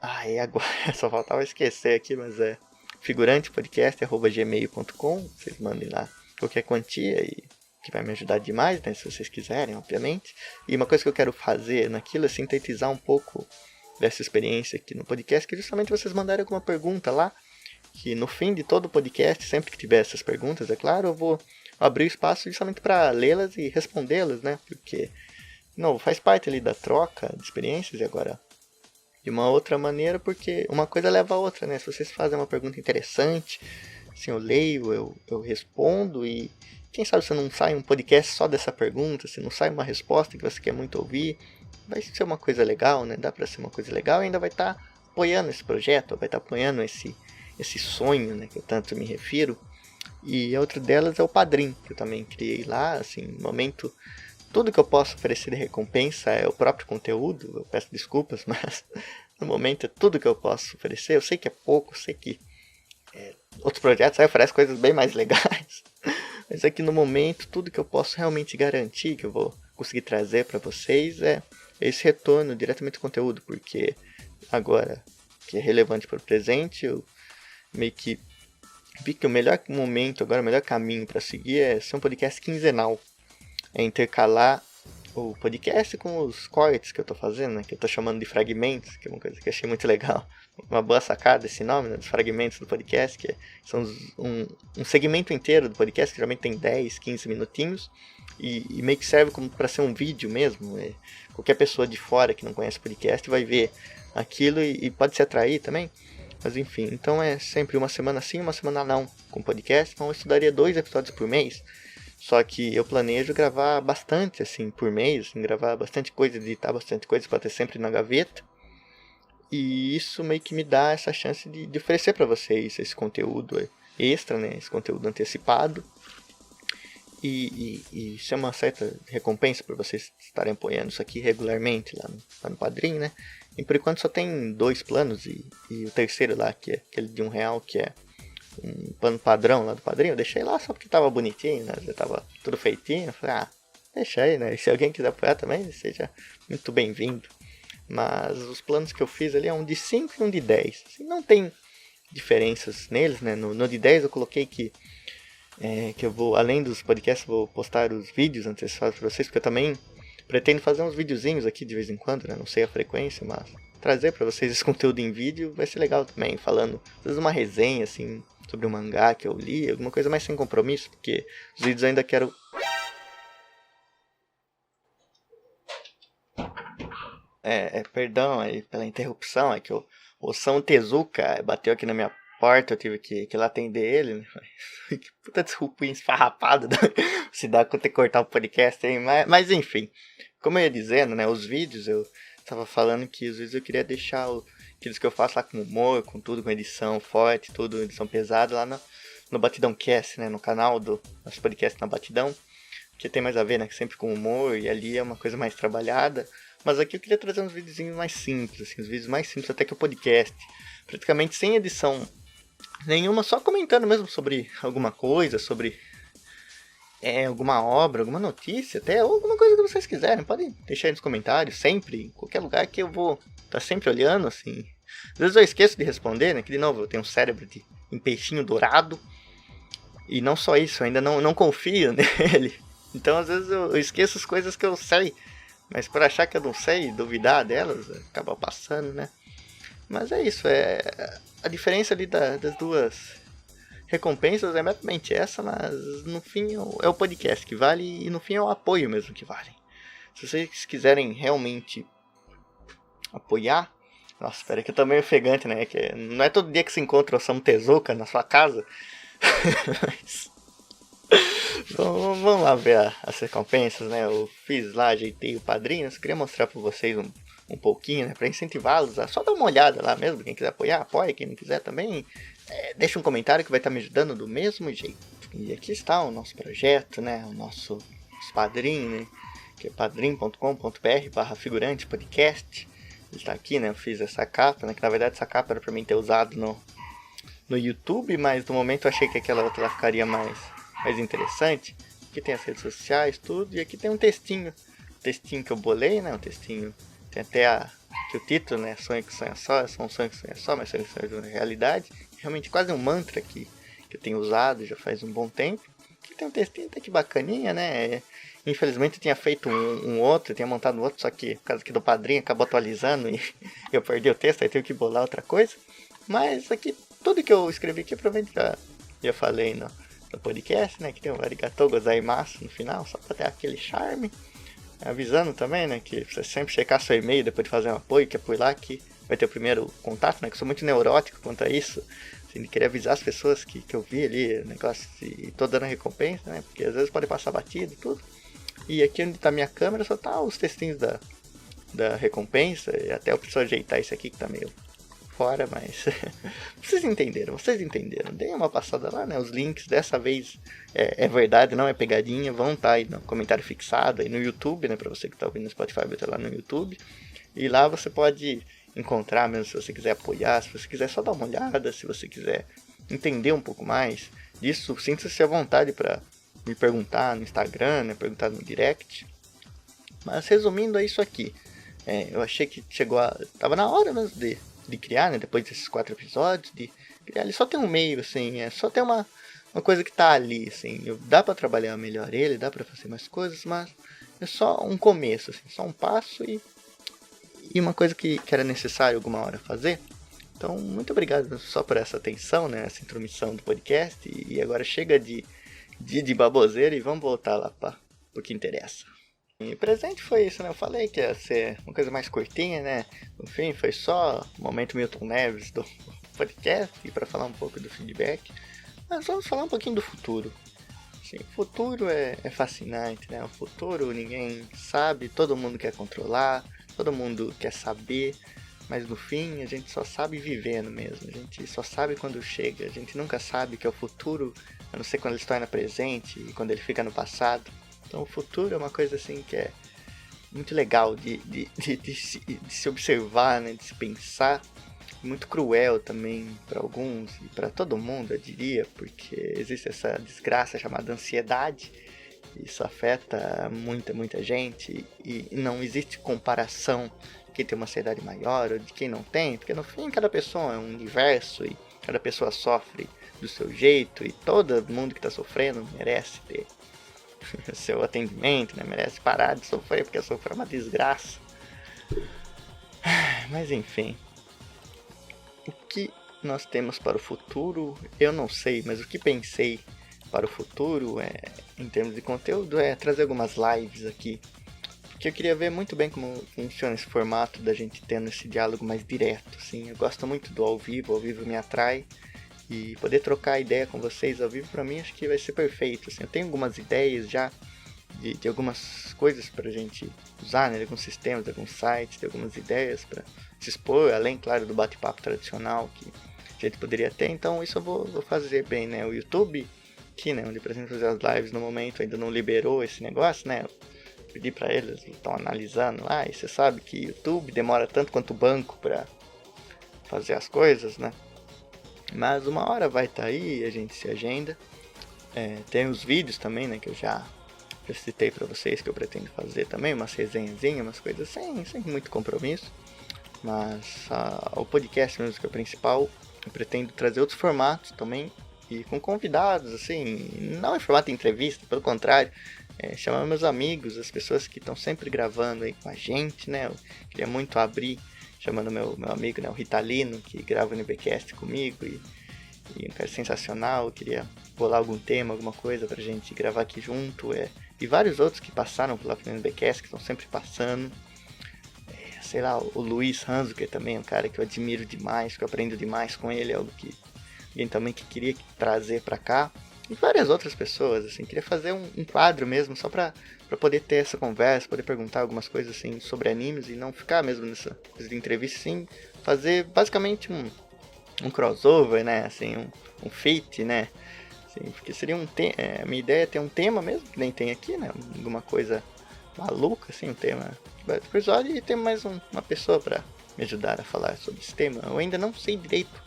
A: agora, só faltava esquecer aqui, mas é figurantepodcast@gmail.com. Vocês mandem lá qualquer quantia e que vai me ajudar demais, né? Se vocês quiserem, obviamente. E uma coisa que eu quero fazer naquilo é sintetizar um pouco dessa experiência aqui no podcast, que justamente vocês mandarem alguma pergunta lá, que no fim de todo o podcast, sempre que tiver essas perguntas, é claro, eu vou abrir o espaço justamente para lê-las e respondê-las, né? Porque, não, faz parte ali da troca de experiências e agora de uma outra maneira, porque uma coisa leva a outra, né? Se vocês fazem uma pergunta interessante, assim, eu leio, eu respondo e quem sabe se não sai um podcast só dessa pergunta, se não sai uma resposta que você quer muito ouvir, vai ser uma coisa legal, né? Dá pra ser uma coisa legal e ainda vai estar apoiando esse projeto, vai estar apoiando esse sonho, né? Que eu tanto me refiro. E a outra delas é o Padrim, que eu também criei lá, assim, no momento, tudo que eu posso oferecer de recompensa é o próprio conteúdo, eu peço desculpas, mas no momento é tudo que eu posso oferecer. Eu sei que é pouco, eu sei que outros projetos aí oferecem coisas bem mais legais, mas aqui no momento, tudo que eu posso realmente garantir que eu vou conseguir trazer para vocês é esse retorno diretamente do conteúdo, porque agora que é relevante para o presente, eu meio que vi que o melhor momento, agora o melhor caminho para seguir é ser um podcast quinzenal, é intercalar o podcast com os cortes que eu tô fazendo, né, que eu tô chamando de fragmentos, que é uma coisa que eu achei muito legal, uma boa sacada esse nome, né, dos fragmentos do podcast, que são um segmento inteiro do podcast, que geralmente tem 10, 15 minutinhos, e meio que serve como para ser um vídeo mesmo. Qualquer pessoa de fora que não conhece podcast vai ver aquilo e pode se atrair também. Mas enfim, então é sempre uma semana sim, uma semana não com podcast. Então eu estudaria 2 episódios por mês. Só que eu planejo gravar bastante assim por mês, assim, gravar bastante coisa, editar bastante coisa para ter sempre na gaveta. E isso meio que me dá essa chance de oferecer para vocês esse conteúdo extra, né? Esse conteúdo antecipado. E isso é uma certa recompensa por vocês estarem apoiando isso aqui regularmente lá no Padrim, né? E por enquanto só tem 2 planos e o terceiro lá, que é aquele de R$1, que é um plano padrão lá do Padrim. Eu deixei lá só porque tava bonitinho, né? Já tava tudo feitinho. Eu falei, deixa aí, né? E se alguém quiser apoiar também, seja muito bem-vindo. Mas os planos que eu fiz ali é um de 5 e um de 10. Assim, não tem diferenças neles, né? No de 10 eu coloquei que eu vou, além dos podcasts, vou postar os vídeos antecipados para vocês, porque eu também pretendo fazer uns videozinhos aqui de vez em quando, né? Não sei a frequência, mas trazer para vocês esse conteúdo em vídeo vai ser legal também, falando, às vezes uma resenha, assim, sobre o mangá que eu li, alguma coisa mais sem compromisso, porque os vídeos eu ainda quero... perdão aí pela interrupção, é que o Osamu Tezuka bateu aqui na minha porta, eu tive que ir lá atender ele, né? Que puta desculpinha esfarrapada, se dá com ter que cortar o podcast aí, mas enfim, como eu ia dizendo, né, os vídeos, eu tava falando que às vezes eu queria deixar aqueles que eu faço lá com humor, com tudo, com edição forte, tudo, edição pesada, lá no Batidão Cast, né, no canal do nosso podcast na Batidão, que tem mais a ver, né, sempre com humor, e ali é uma coisa mais trabalhada, mas aqui eu queria trazer uns videozinhos mais simples, assim, os vídeos mais simples até que o podcast, praticamente sem edição nenhuma, só comentando mesmo sobre alguma coisa, sobre alguma obra, alguma notícia, até alguma coisa que vocês quiserem, podem deixar aí nos comentários, sempre, em qualquer lugar que eu vou estar sempre olhando, assim. Às vezes eu esqueço de responder, né, que de novo eu tenho um cérebro em peixinho dourado, e não só isso, eu ainda não confio nele, então às vezes eu esqueço as coisas que eu sei, mas por achar que eu não sei, duvidar delas, acaba passando, né. Mas é isso, a diferença ali das duas recompensas é meramente essa, mas no fim é o podcast que vale e no fim é o apoio mesmo que vale. Se vocês quiserem realmente apoiar, nossa, espera que eu tô meio ofegante, né? Que não é todo dia que se encontra o Osamu Tezuka na sua casa. Mas... vamos lá ver as recompensas, né? Eu fiz lá, ajeitei o padrinho, só queria mostrar pra vocês um pouquinho, né? Pra incentivá-los a só dar uma olhada lá mesmo. Quem quiser apoiar, apoia. Quem não quiser também, deixa um comentário que vai estar me ajudando do mesmo jeito. E aqui está o nosso projeto, né? O nosso padrinho, né? Que é padrim.com.br/figurante podcast. Ele está aqui, né? Eu fiz essa capa, né? Que na verdade essa capa era pra mim ter usado no YouTube, mas no momento eu achei que aquela outra ficaria mais interessante. Aqui tem as redes sociais, tudo. E aqui tem um textinho. Textinho que eu bolei, né? Um textinho. Tem até que o título, né? Sonho que sonha só. É só um sonho que sonha só, mas sonho que sonha de uma realidade. Realmente quase um mantra que eu tenho usado já faz um bom tempo. Aqui tem um textinho até que bacaninha, né? Infelizmente eu tinha feito um outro, eu tinha montado um outro, só que por causa aqui do padrinho acabou atualizando e eu perdi o texto, aí tenho que bolar outra coisa. Mas aqui, tudo que eu escrevi aqui, provavelmente já falei no podcast, né? Que tem um arigatou gozaimasu no final, só pra ter aquele charme. Avisando também, né? Que você sempre checar seu e-mail depois de fazer um apoio, que é por lá que vai ter o primeiro contato, né? Que eu sou muito neurótico quanto a isso. Assim, de querer avisar as pessoas que eu vi ali, negócio, e tô dando recompensa, né? Porque às vezes pode passar batido e tudo. E aqui onde tá minha câmera só tá os textinhos da recompensa. E até eu preciso ajeitar isso aqui que tá meio fora, mas vocês entenderam. Deem uma passada lá, né? Os links dessa vez é verdade, não é pegadinha. Vão estar aí no comentário fixado aí no YouTube, né? Pra você que tá ouvindo no Spotify, vai estar lá no YouTube. E lá você pode encontrar mesmo se você quiser apoiar, se você quiser só dar uma olhada, se você quiser entender um pouco mais disso, sinta-se à vontade para me perguntar no Instagram, né? Perguntar no direct. Mas resumindo é isso aqui. Eu achei que tava na hora mesmo de criar, né? Depois desses 4 episódios, de criar. Ele só tem um meio, assim, só tem uma coisa que tá ali, assim. Dá pra trabalhar melhor ele, dá pra fazer mais coisas, mas é só um começo, assim, só um passo e uma coisa que era necessário alguma hora fazer. Então, muito obrigado só por essa atenção, né? Essa intromissão do podcast. E agora chega de baboseira e vamos voltar lá para o que interessa. E o presente foi isso, né? Eu falei que ia ser uma coisa mais curtinha, né? No fim, foi só o momento Milton Neves do podcast e para falar um pouco do feedback. Mas vamos falar um pouquinho do futuro. Sim, o futuro é fascinante, né? O futuro ninguém sabe, todo mundo quer controlar, todo mundo quer saber. mas no fim a gente só sabe vivendo mesmo, a gente só sabe quando chega, a gente nunca sabe o que é o futuro, a não ser quando ele se torna presente e quando ele fica no passado. Então o futuro é uma coisa assim que é muito legal de se observar, né, de se pensar, muito cruel também para alguns e para todo mundo, eu diria, porque existe essa desgraça chamada ansiedade. Isso afeta muita gente e não existe comparação de quem tem uma ansiedade maior ou de quem não tem, porque no fim cada pessoa é um universo e cada pessoa sofre do seu jeito e todo mundo que está sofrendo merece ter seu atendimento, né? Merece parar de sofrer, porque sofrer é uma desgraça. Mas enfim, o que nós temos para o futuro, eu não sei, mas o que pensei para o futuro, em termos de conteúdo, é trazer algumas lives aqui, porque eu queria ver muito bem como funciona esse formato da gente tendo esse diálogo mais direto, assim. Eu gosto muito do ao vivo me atrai, e poder trocar ideia com vocês ao vivo, para mim, acho que vai ser perfeito, assim. Eu tenho algumas ideias já de algumas coisas pra gente usar, né, de alguns sistemas, de alguns sites, de algumas ideias para se expor, além, claro, do bate-papo tradicional que a gente poderia ter. Então isso eu vou fazer bem, né. O YouTube aqui, né, onde eu pretendo fazer as lives no momento, ainda não liberou esse negócio, né. Eu pedi para eles, estão analisando lá, e você sabe que YouTube demora tanto quanto o banco para fazer as coisas, né. Mas uma hora vai estar aí, a gente se agenda. Tem os vídeos também, né, que eu já citei para vocês que eu pretendo fazer também, umas resenhazinhas, umas coisas sem muito compromisso. Mas o podcast mesmo, que é o principal, eu pretendo trazer outros formatos também, e com convidados, assim, não em formato de entrevista, pelo contrário, chamar meus amigos, as pessoas que estão sempre gravando aí com a gente, né. Eu queria muito abrir chamando meu amigo, né, o Ritalino, que grava o NBcast comigo, e um cara sensacional. Eu queria bolar algum tema, alguma coisa pra gente gravar aqui junto, e vários outros que passaram pela NBcast, que estão sempre passando. Sei lá, o Luiz Hanzuker também é um cara que eu admiro demais, que eu aprendo demais com ele, é algo que alguém também que queria trazer pra cá. E várias outras pessoas, assim, queria fazer um quadro mesmo, só pra poder ter essa conversa, poder perguntar algumas coisas, assim, sobre animes, e não ficar mesmo nessa coisa de entrevista, sim, fazer basicamente um crossover, né, assim, um feat, né, assim, porque seria a minha ideia é ter um tema mesmo, que nem tem aqui, né, alguma coisa maluca, assim, um tema do episódio, e ter mais uma pessoa pra me ajudar a falar sobre esse tema. Eu ainda não sei direito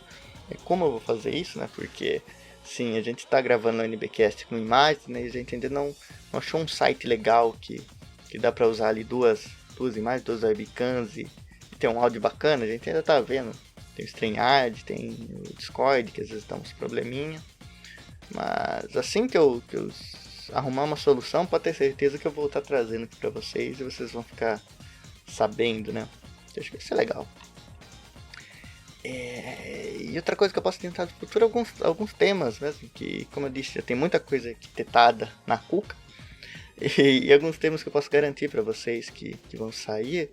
A: como eu vou fazer isso, né, porque, sim, a gente tá gravando no NBcast com imagens, né, e a gente ainda não achou um site legal que dá pra usar ali duas imagens, duas webcams e ter um áudio bacana. A gente ainda tá vendo. Tem o StreamYard, tem o Discord, que às vezes dá uns probleminha. Mas assim que eu arrumar uma solução, pode ter certeza que eu vou estar trazendo aqui pra vocês, e vocês vão ficar sabendo, né. Eu acho que vai ser legal. E outra coisa que eu posso tentar no futuro, alguns temas mesmo, que, como eu disse, já tem muita coisa tetada na cuca, e alguns temas que eu posso garantir para vocês que vão sair.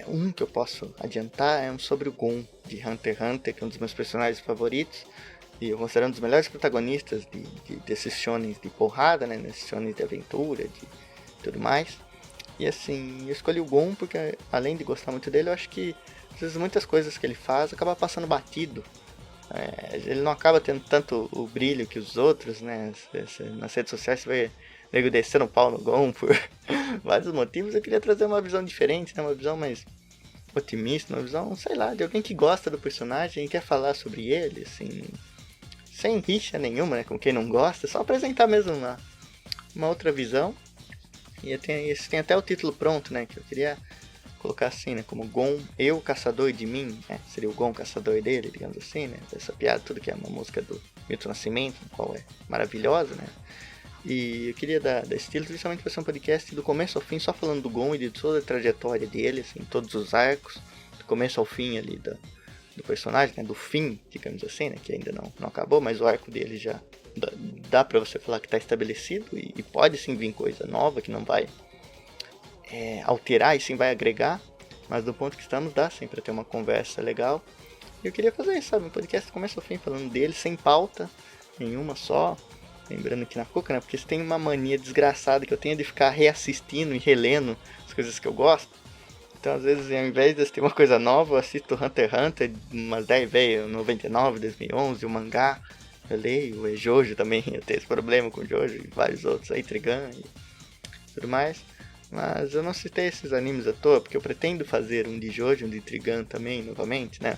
A: Um que eu posso adiantar é um sobre o Gon, de Hunter x Hunter, que é um dos meus personagens favoritos, e eu considero um dos melhores protagonistas desses shonens de porrada, né, desses shonens de aventura, de tudo mais. E assim, eu escolhi o Gon porque, além de gostar muito dele, eu acho que às vezes muitas coisas que ele faz acaba passando batido. Ele não acaba tendo tanto o brilho que os outros, né. Nas redes sociais você vê nego descendo o pau no Gon por vários motivos. Eu queria trazer uma visão diferente, né, uma visão mais otimista, uma visão, sei lá, de alguém que gosta do personagem e quer falar sobre ele, assim, sem rixa nenhuma, né, com quem não gosta, só apresentar mesmo uma outra visão. E esse tem até o título pronto, né, que eu queria colocar assim, né, como Gon, eu caçador de mim, né, seria o Gon caçador dele, digamos assim, né, essa piada, tudo que é uma música do Milton Nascimento, qual é maravilhosa, né. E eu queria dar estilo, justamente para ser um podcast do começo ao fim, só falando do Gon e de toda a trajetória dele, assim, todos os arcos, do começo ao fim ali do personagem, né, do fim, digamos assim, né, que ainda não acabou, mas o arco dele já dá pra você falar que tá estabelecido, e pode sim vir coisa nova que não vai alterar, e sim vai agregar, mas do ponto que estamos dá sim pra ter uma conversa legal. E eu queria fazer isso, sabe, um podcast do começo ao fim, falando dele, sem pauta nenhuma, só lembrando aqui na cuca, né, porque você tem uma mania desgraçada que eu tenho de ficar reassistindo e relendo as coisas que eu gosto. Então, às vezes, ao invés de assistir uma coisa nova, eu assisto Hunter x Hunter, umas 10 vezes, 99, 2011, o mangá. Eu leio, o Jojo também, eu tenho esse problema com o Jojo e vários outros aí, Trigun e tudo mais. Mas eu não citei esses animes à toa, porque eu pretendo fazer um de Jojo, um de Trigun também, novamente, né?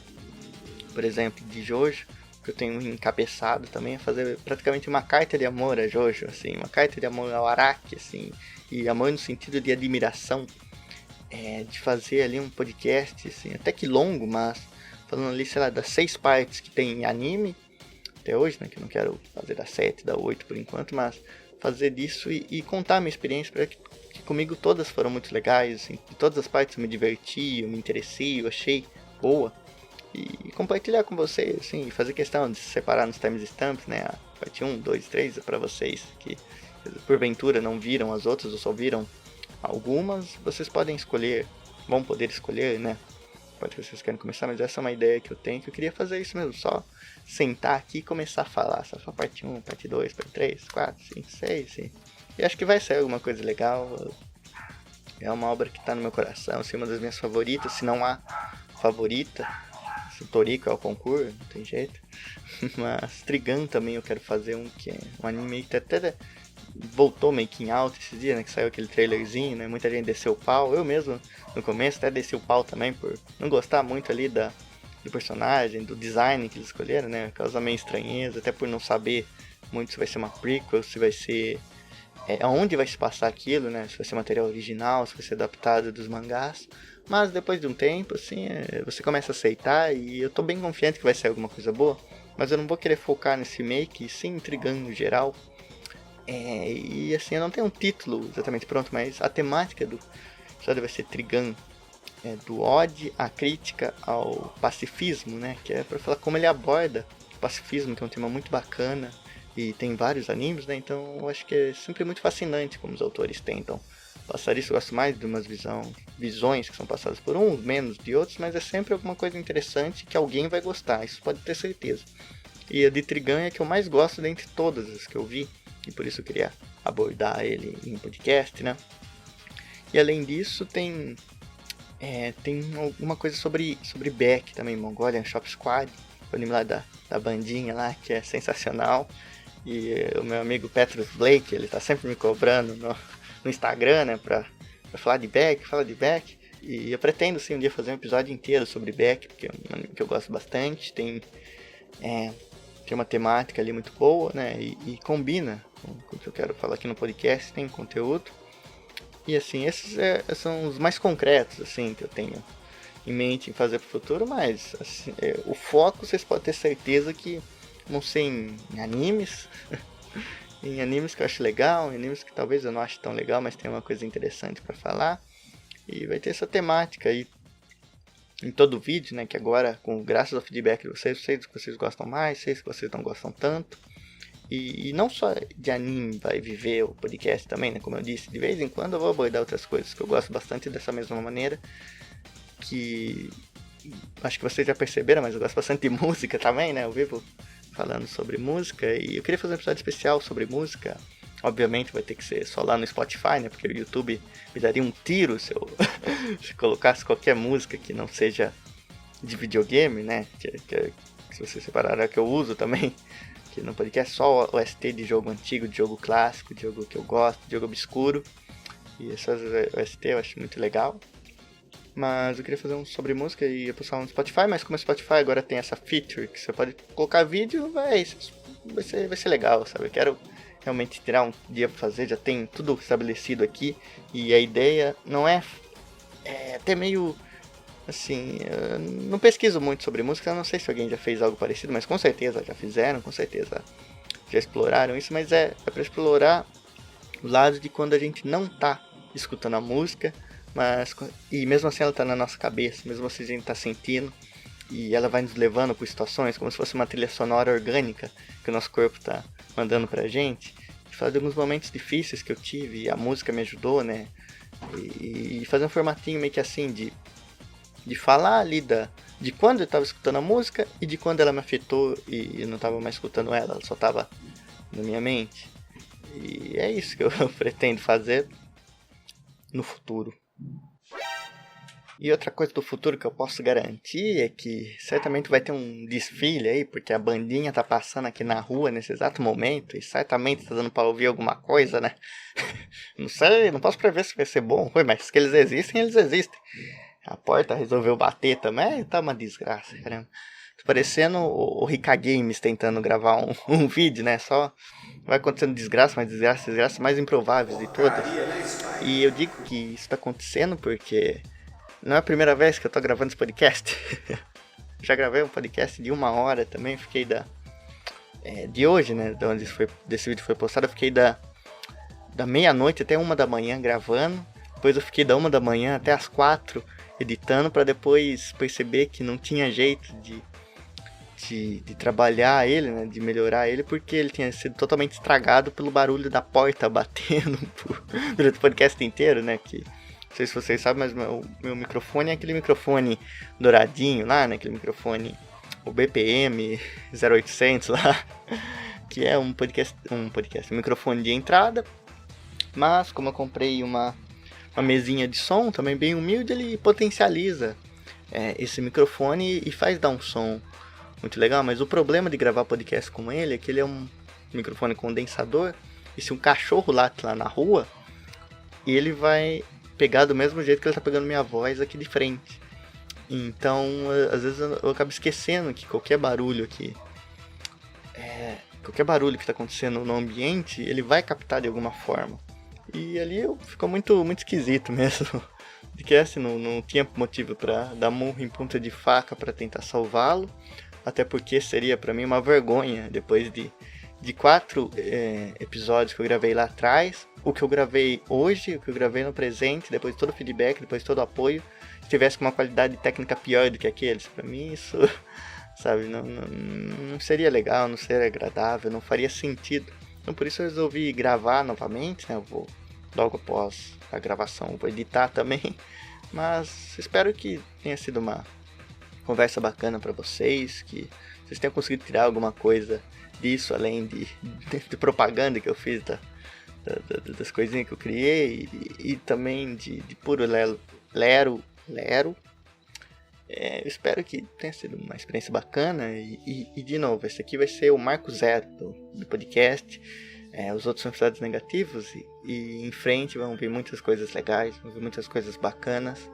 A: Por exemplo, de Jojo, que eu tenho encabeçado também, é fazer praticamente uma carta de amor a Jojo, assim, uma carta de amor ao Araki, assim, e amor no sentido de admiração, de fazer ali um podcast, assim, até que longo, mas falando ali, sei lá, das 6 partes que tem em anime, até hoje, né, que eu não quero fazer das 7, da 8 por enquanto, mas fazer disso e contar a minha experiência, porque comigo todas foram muito legais, assim, de todas as partes eu me diverti, eu me interessei, eu achei boa, e compartilhar com vocês, assim, fazer questão de separar nos timestamps, né, a parte 1, 2, 3, para vocês que porventura não viram as outras ou só viram algumas, vocês podem escolher, vão poder escolher, né, pode que vocês querem começar, mas essa é uma ideia que eu tenho, que eu queria fazer isso mesmo, só sentar aqui e começar a falar, só parte 1, parte 2, parte 3, 4, 5, 6, e acho que vai sair alguma coisa legal. É uma obra que está no meu coração, assim, uma das minhas favoritas, se não a favorita. O Toriko é o concurso, não tem jeito. Mas Trigun também eu quero fazer um que é um anime que até voltou meio que em alta esses dias, né? Que saiu aquele trailerzinho, né? Muita gente desceu o pau. Eu mesmo, no começo, até desci o pau também por não gostar muito ali do personagem, do design que eles escolheram, né? Causa meio estranheza, até por não saber muito se vai ser uma prequel, se vai ser... aonde vai se passar aquilo, né? Se vai ser material original, se vai ser adaptado dos mangás. Mas depois de um tempo, assim, você começa a aceitar e eu tô bem confiante que vai sair alguma coisa boa. Mas eu não vou querer focar nesse make, sim, intrigando no geral. E assim, eu não tenho um título exatamente pronto, mas a temática do episódio vai ser Trigun. Do ódio à crítica ao pacifismo, né? Que é pra falar como ele aborda o pacifismo, que é um tema muito bacana. E tem vários animes, né? Então eu acho que é sempre muito fascinante como os autores tentam passar isso. Eu gosto mais de umas visões que são passadas por uns, menos de outros, mas é sempre alguma coisa interessante que alguém vai gostar, isso pode ter certeza. E a de Trigun é a que eu mais gosto dentre todas as que eu vi, e por isso eu queria abordar ele em podcast, né? E além disso, tem alguma coisa sobre Beck também, Mongolian Shop Squad, o anime lá da bandinha lá, que é sensacional. E o meu amigo Petrus Blake, ele tá sempre me cobrando no Instagram, né, pra falar de Beck, E eu pretendo, sim, um dia fazer um episódio inteiro sobre Beck, porque é um anime que eu gosto bastante. Tem uma temática ali muito boa, né, e combina com o que eu quero falar aqui no podcast, tem conteúdo. E assim, esses são os mais concretos, assim, que eu tenho em mente em fazer pro futuro, mas assim, o foco vocês podem ter certeza que vão ser em animes, em animes que eu acho legal, em animes que talvez eu não ache tão legal, mas tem uma coisa interessante para falar. E vai ter essa temática aí em todo o vídeo, né, que agora, graças ao feedback de vocês, sei que vocês gostam mais, sei que vocês não gostam tanto. E não só de anime vai viver o podcast também, né, como eu disse, de vez em quando eu vou abordar outras coisas que eu gosto bastante dessa mesma maneira, que acho que vocês já perceberam, mas eu gosto bastante de música também, né, eu vivo falando sobre música, e eu queria fazer um episódio especial sobre música. Obviamente vai ter que ser só lá no Spotify, né, porque o YouTube me daria um tiro se eu se colocasse qualquer música que não seja de videogame, né, que se você separar é que eu uso também, que no podcast só o OST de jogo antigo, de jogo clássico, de jogo que eu gosto, de jogo obscuro, e essas OST eu acho muito legal. Mas eu queria fazer um sobre música e ia postar no Spotify, mas como o Spotify agora tem essa feature que você pode colocar vídeo, vai ser legal, sabe? Eu quero realmente tirar um dia pra fazer, já tem tudo estabelecido aqui, e a ideia não é até meio assim, eu não pesquiso muito sobre música, eu não sei se alguém já fez algo parecido, mas com certeza já fizeram, com certeza já exploraram isso, mas é pra explorar o lado de quando a gente não tá escutando a música, e mesmo assim ela tá na nossa cabeça, mesmo assim a gente tá sentindo, e ela vai nos levando por situações, como se fosse uma trilha sonora orgânica que o nosso corpo tá mandando pra gente. E falar de alguns momentos difíceis que eu tive, e a música me ajudou, né, e fazer um formatinho meio que assim, de falar ali de quando eu tava escutando a música e de quando ela me afetou e eu não tava mais escutando ela só tava na minha mente. E é isso que eu pretendo fazer no futuro. E outra coisa do futuro que eu posso garantir é que certamente vai ter um desfile aí, porque a bandinha tá passando aqui na rua nesse exato momento e certamente tá dando pra ouvir alguma coisa, né? Não sei, não posso prever se vai ser bom ou ruim, mas que eles existem, eles existem. A porta resolveu bater também, tá uma desgraça, caramba. Tô parecendo o Rica Games tentando gravar um vídeo, né? Só vai acontecendo desgraça, mas desgraça mais improváveis de todas. E eu digo que isso tá acontecendo porque não é a primeira vez que eu tô gravando esse podcast. Já gravei um podcast de 1 hora também, fiquei de hoje, né? De onde desse vídeo foi postado, eu fiquei da meia-noite até 1 da manhã gravando. Depois eu fiquei da 1 da manhã até as 4 editando, para depois perceber que não tinha jeito de trabalhar ele, né, de melhorar ele, porque ele tinha sido totalmente estragado pelo barulho da porta batendo durante o podcast inteiro, né, que não sei se vocês sabem, mas meu microfone é aquele microfone douradinho lá, né, aquele microfone, o BPM 0800 lá, que é um microfone de entrada, mas como eu comprei uma mesinha de som também bem humilde, ele potencializa esse microfone e faz dar um som muito legal. Mas o problema de gravar podcast com ele é que ele é um microfone condensador, e se um cachorro late lá na rua, ele vai pegar do mesmo jeito que ele tá pegando minha voz aqui de frente. Então às vezes eu acabo esquecendo que qualquer barulho que tá acontecendo no ambiente, ele vai captar de alguma forma. E ali ficou muito, muito esquisito mesmo. De que assim, não tinha motivo para dar murro em ponta de faca para tentar salvá-lo. Até porque seria para mim uma vergonha, depois de 4 episódios que eu gravei lá atrás, o que eu gravei hoje, o que eu gravei no presente, depois de todo o feedback, depois de todo o apoio, se tivesse com uma qualidade técnica pior do que aqueles. Para mim isso, sabe, não seria legal, não seria agradável, não faria sentido. Então por isso eu resolvi gravar novamente, né? Eu vou, logo após a gravação, eu vou editar também. Mas espero que tenha sido uma conversa bacana para vocês, que vocês tenham conseguido tirar alguma coisa disso, além de propaganda que eu fiz das coisinhas que eu criei, e também de puro lero. Eu espero que tenha sido uma experiência bacana, e de novo, esse aqui vai ser o marco zero do podcast. Os outros são episódios negativos, e em frente vão vir muitas coisas legais, vão vir muitas coisas bacanas,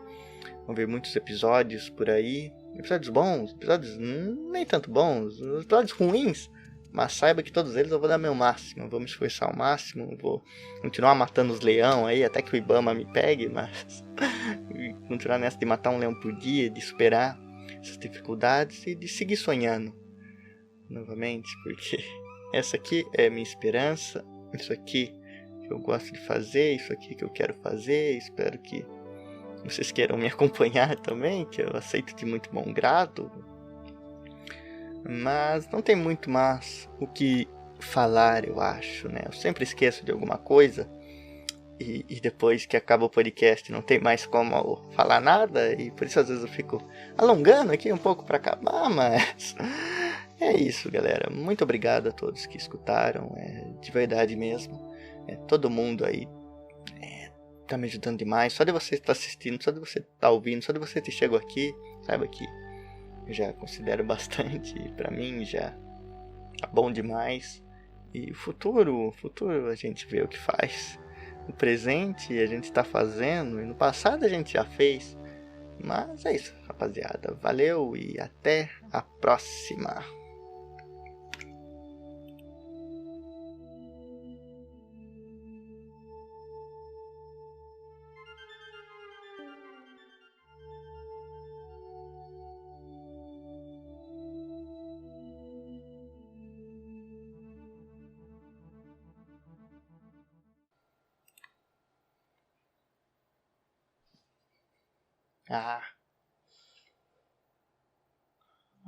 A: vão vir muitos episódios por aí, episódios bons, episódios nem tanto bons, episódios ruins, mas saiba que todos eles eu vou dar meu máximo, eu vou me esforçar ao máximo, eu vou continuar matando os leão aí até que o Ibama me pegue, mas continuar nessa de matar um leão por dia, de superar essas dificuldades e de seguir sonhando novamente, porque essa aqui é a minha esperança, isso aqui que eu gosto de fazer, isso aqui que eu quero fazer. Espero que vocês queiram me acompanhar também, que eu aceito de muito bom grado. Mas não tem muito mais o que falar, eu acho, né? Eu sempre esqueço de alguma coisa, e depois que acaba o podcast não tem mais como falar nada, e por isso às vezes eu fico alongando aqui um pouco para acabar, mas é isso, galera. Muito obrigado a todos que escutaram, de verdade mesmo. Todo mundo aí tá me ajudando demais. Só de você estar assistindo, só de você estar ouvindo, só de você ter chegado aqui, saiba que eu já considero bastante, e pra mim já tá bom demais. E o futuro a gente vê o que faz. No presente a gente está fazendo, e no passado a gente já fez. Mas é isso, rapaziada. Valeu e até a próxima. Ah,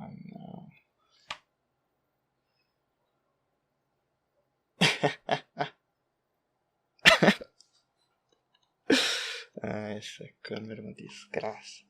A: não. Essa câmera é uma desgraça.